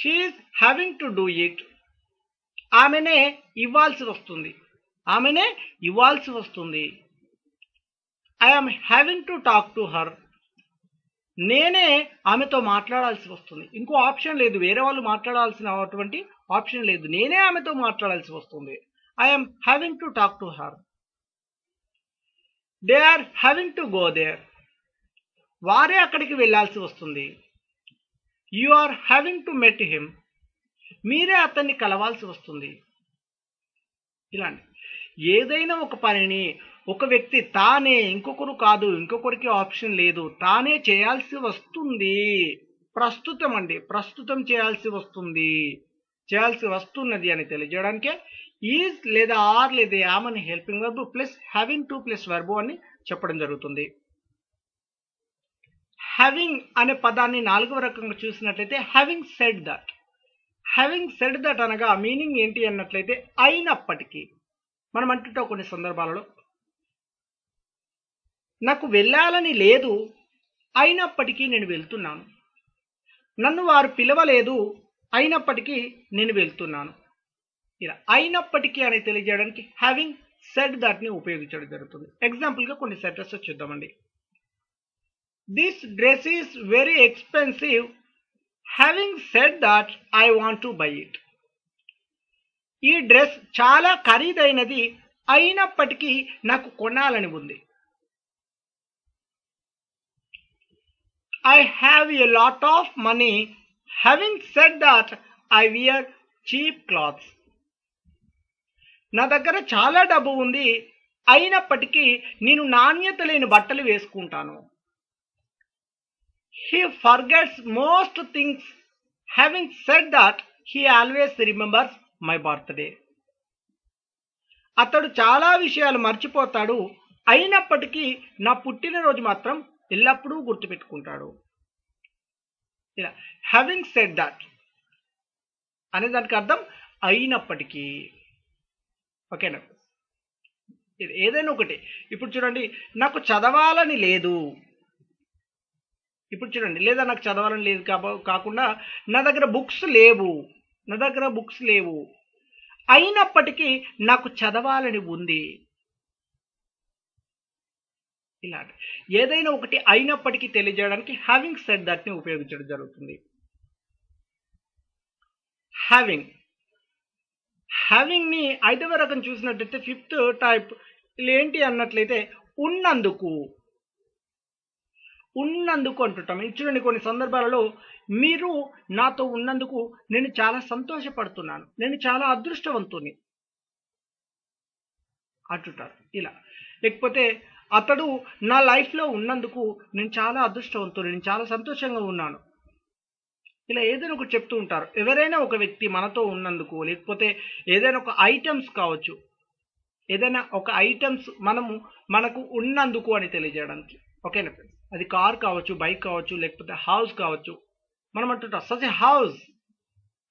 She is having to do it, ఆమెనే ఇవ్వాల్సి వస్తుంది. I am having to talk to her, నేనే ఆమెతో మాట్లాడాల్సి వస్తుంది. ఇంకో ఆప్షన్ లేదు, వేరే వాళ్ళు మాట్లాడాల్సినటువంటి ఆప్షన్ లేదు, నేనే ఆమెతో మాట్లాడాల్సి వస్తుంది. I am having to talk to her. They are having to go there. వారే అక్కడికి వెళ్ళాల్సి వస్తుంది. You are having to meet him. మీరే అతన్ని కలవాల్సి వస్తుంది. ఇలాంటి ఏదైనా ఒక పనిని ఒక వ్యక్తి తానే, ఇంకొకరు కాదు, ఇంకొకరికి ఆప్షన్ లేదు, తానే చేయాల్సి వస్తుంది. ప్రస్తుతం చేయాల్సి వస్తున్నది అని తెలియజేయడానికే ఈజ్ లేదా ఆర్ లేదా యామ్ అని helping verb plus having to plus verb అని చెప్పడం జరుగుతుంది. హ్యావింగ్ అనే పదాన్ని 4వ రకంగా చూసినట్లయితే హ్యావింగ్ సెడ్ దట్ అనగా మీనింగ్ ఏంటి అన్నట్లయితే అయినప్పటికీ. మనం అంటుంటాం కొన్ని సందర్భాలలో నాకు వెళ్ళాలని లేదు, అయినప్పటికీ నేను వెళ్తున్నాను. నన్ను వారు పిలవలేదు, అయినప్పటికీ నేను వెళ్తున్నాను. ఇలా అయినప్పటికీ అని తెలియజేయడానికి హ్యావింగ్ సెడ్ దట్ ని ఉపయోగించడం జరుగుతుంది. ఎగ్జాంపుల్ గా కొన్ని సెంటెన్సెస్ చూద్దామండి. This dress is very expensive, having said that I want to buy it. ఈ డ్రెస్ చాలా ఖరీదైనది, అయినప్పటికీ నాకు కొనాలని ఉంది. I have a lot of money, having said that I wear cheap clothes. నా దగ్గర చాలా డబ్బు ఉంది, అయినప్పటికీ నేను నాణ్యత లేని బట్టలు వేసుకుంటాను. He forgets most things, having said that he always remembers my birthday. అతడు చాలా విషయాలు మర్చిపోతాడు, అయినప్పటికీ నా పుట్టినరోజు మాత్రం ఎల్లప్పుడూ గుర్తుపెట్టుకుంటాడు. ఇలా హ్యావింగ్ సెడ్ దట్ అనే దానికి అర్థం అయినప్పటికీ. ఓకేనా, ఏదైనా ఒకటి. ఇప్పుడు చూడండి, నాకు చదవాలని లేదు, లేదా నాకు చదవాలని లేదు కాకుండా నా దగ్గర బుక్స్ లేవు, అయినప్పటికీ నాకు చదవాలని ఉంది. ఇలా ఏదైనా ఒకటి అయినప్పటికీ తెలియజేయడానికి హ్యావింగ్ సెడ్ దట్ ని ఉపయోగించడం జరుగుతుంది. హ్యావింగ్ ని 5వ రకం చూసినట్లయితే 5th టైప్ ఏంటి అన్నట్లయితే ఉన్నందుకు అంటుంటాం. చూడండి, కొన్ని సందర్భాలలో మీరు నాతో ఉన్నందుకు నేను చాలా సంతోషపడుతున్నాను, నేను చాలా అదృష్టవంతుని అంటుంటారు. ఇలా లేకపోతే అతడు నా లైఫ్లో ఉన్నందుకు నేను చాలా అదృష్టవంతుడు, నేను చాలా సంతోషంగా ఉన్నాను. ఇలా ఏదైనా ఒకటి చెప్తూ ఉంటారు. ఎవరైనా ఒక వ్యక్తి మనతో ఉన్నందుకు, లేకపోతే ఏదైనా ఒక ఐటమ్స్ కావచ్చు, ఏదైనా ఒక ఐటమ్స్ మనకు ఉన్నందుకు అని తెలియజేయడానికి. ఓకేనా ఫ్రెండ్స్, అది కార్ కావచ్చు, బైక్ కావచ్చు, లేకపోతే హౌస్ కావచ్చు. మనం అంటుంటాం such a house,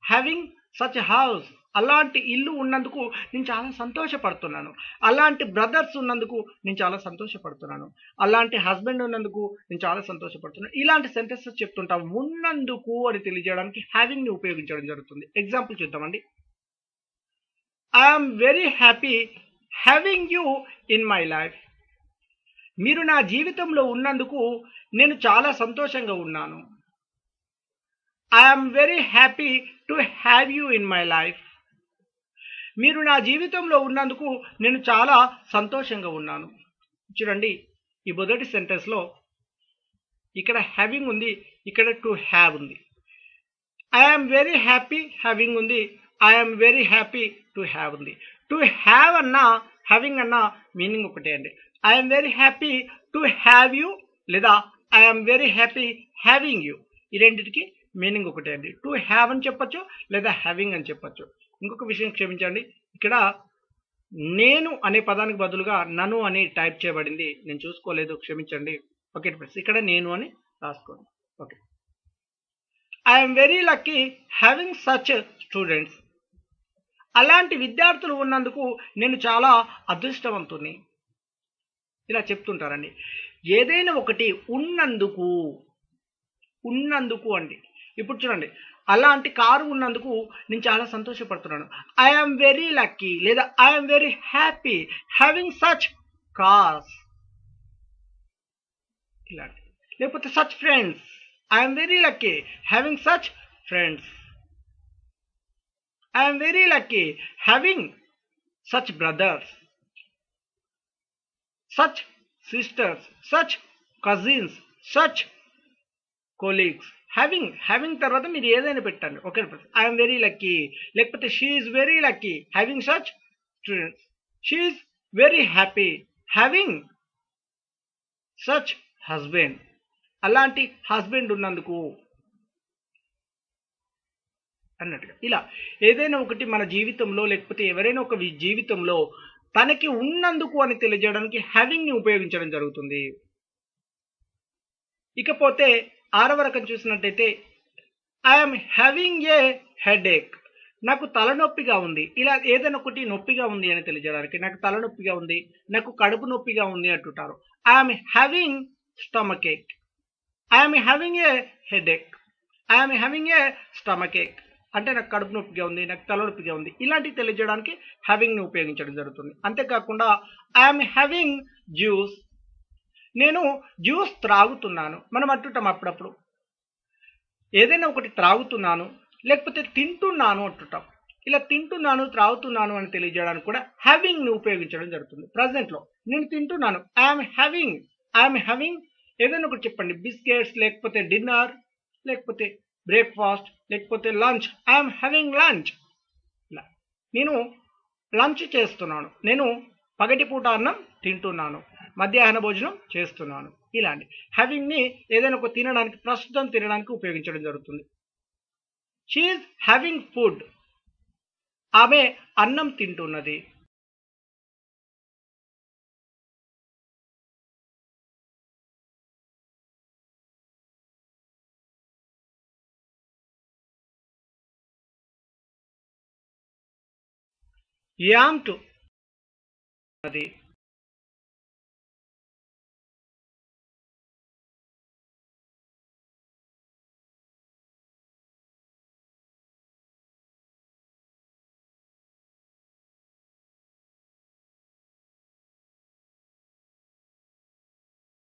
having such a house. అలాంటి ఇల్లు ఉన్నందుకు నేను చాలా సంతోషపడుతున్నాను, అలాంటి బ్రదర్స్ ఉన్నందుకు నేను చాలా సంతోషపడుతున్నాను, అలాంటి హస్బెండ్ ఉన్నందుకు నేను చాలా సంతోషపడుతున్నాను. ఇలాంటి సెంటెన్సెస్ చెప్తుంటాం. ఉన్నందుకు అని తెలియజేయడానికి హ్యావింగ్ ని ఉపయోగించడం జరుగుతుంది. ఎగ్జాంపుల్ చూద్దామండి. I'm very happy having you in my life. మీరు నా జీవితంలో ఉన్నందుకు నేను చాలా సంతోషంగా ఉన్నాను. I'm very happy to have you in my life. మీరు నా జీవితంలో ఉన్నందుకు నేను చాలా సంతోషంగా ఉన్నాను. చూడండి, ఈ మొదటి సెంటెన్స్లో ఇక్కడ హ్యావింగ్ ఉంది, ఇక్కడ టు హ్యావ్ ఉంది. ఐఎమ్ వెరీ హ్యాపీ హ్యావింగ్ ఉంది, I'm very happy to have ఉంది. టు హ్యావ్ అన్నా హ్యావింగ్ అన్న మీనింగ్ ఒకటే అండి. I'm very happy to have you లేదా I'm very happy having you, ఈ రెండింటికి మీనింగ్ ఒకటే అండి. టు హ్యావ్ అని చెప్పొచ్చు లేదా హ్యావింగ్ అని చెప్పొచ్చు. ఇంకొక విషయం క్షమించండి, ఇక్కడ నేను అనే పదానికి బదులుగా నన్ను అని టైప్ చేయబడింది, నేను చూసుకోలేదు, క్షమించండి. ఓకే ఫ్రెండ్స్, ఇక్కడ నేను అని రాసుకోండి. Okay, I'm very lucky having such students. అలాంటి విద్యార్థులు ఉన్నందుకు నేను చాలా అదృష్టవంతుని, ఇలా చెప్తుంటారండి. ఏదైనా ఒకటి ఉన్నందుకు, ఉన్నందుకు అండి. ఇప్పుడు చూడండి, అలాంటి కారు ఉన్నందుకు నేను చాలా సంతోషపడుతున్నాను. ఐఎమ్ వెరీ లక్కీ లేదా I'm very happy having such cars, ఇలాంటి. లేకపోతే such friends, I'm very lucky having such friends. I'm very lucky having such brothers, such sisters, such cousins, such colleagues. Having తర్వాత మీరు ఏదైనా పెట్టండి. ఓకే, ఐఎమ్ వెరీ లక్కీ, లేకపోతే she is very lucky having such students. She is very happy having such husband, అలాంటి husband ఉన్నందుకు అన్నట్టుగా. ఇలా ఏదైనా ఒకటి మన జీవితంలో లేకపోతే ఎవరైనా ఒక జీవితంలో తనకి ఉన్నందుకు అని తెలియజేయడానికి హ్యావింగ్ ని ఉపయోగించడం జరుగుతుంది. ఇకపోతే 6వ రకం చూసినట్టయితే ఐఎమ్ హ్యావింగ్ ఏ హెడేక్, నాకు తలనొప్పిగా ఉంది. ఇలా ఏదైనా ఒకటి నొప్పిగా ఉంది అని తెలియజేయడానికి, నాకు తలనొప్పిగా ఉంది, నాకు కడుపు నొప్పిగా ఉంది అంటుంటారు. I'm having stomach ache, I'm having a headache, I'm having a stomach ache అంటే నాకు కడుపు నొప్పిగా ఉంది, నాకు తలనొప్పిగా ఉంది, ఇలాంటివి తెలియజేయడానికి హ్యావింగ్ ని ఉపయోగించడం జరుగుతుంది. అంతేకాకుండా ఐఎమ్ హ్యావింగ్ జ్యూస్, నేను జ్యూస్ త్రాగుతున్నాను. మనం అంటుంటాం అప్పుడప్పుడు ఏదైనా ఒకటి త్రాగుతున్నాను లేకపోతే తింటున్నాను అంటుంటాం. ఇలా తింటున్నాను త్రాగుతున్నాను అని తెలియజేయడానికి కూడా హ్యావింగ్ ని ఉపయోగించడం జరుగుతుంది. ప్రజెంట్ లో నేను తింటున్నాను, ఐఎమ్ హ్యావింగ్ ఏదైనా ఒకటి చెప్పండి, బిస్కెట్స్ లేకపోతే డిన్నర్ లేకపోతే బ్రేక్ఫాస్ట్ లేకపోతే లంచ్, ఐఎమ్ హ్యావింగ్ లంచ్. ఇలా నేను లంచ్ చేస్తున్నాను, నేను పగటిపూట అన్నం తింటున్నాను, మధ్యాహ్న భోజనం చేస్తున్నాను. ఇలాంటి హ్యావింగ్ ని ఏదైనా ఒక తినడానికి, ప్రస్తుతం తినడానికి ఉపయోగించడం జరుగుతుంది. షీ ఈజ్ హ్యావింగ్ ఫుడ్, ఆమె అన్నం తింటున్నది. యామ్ టు అది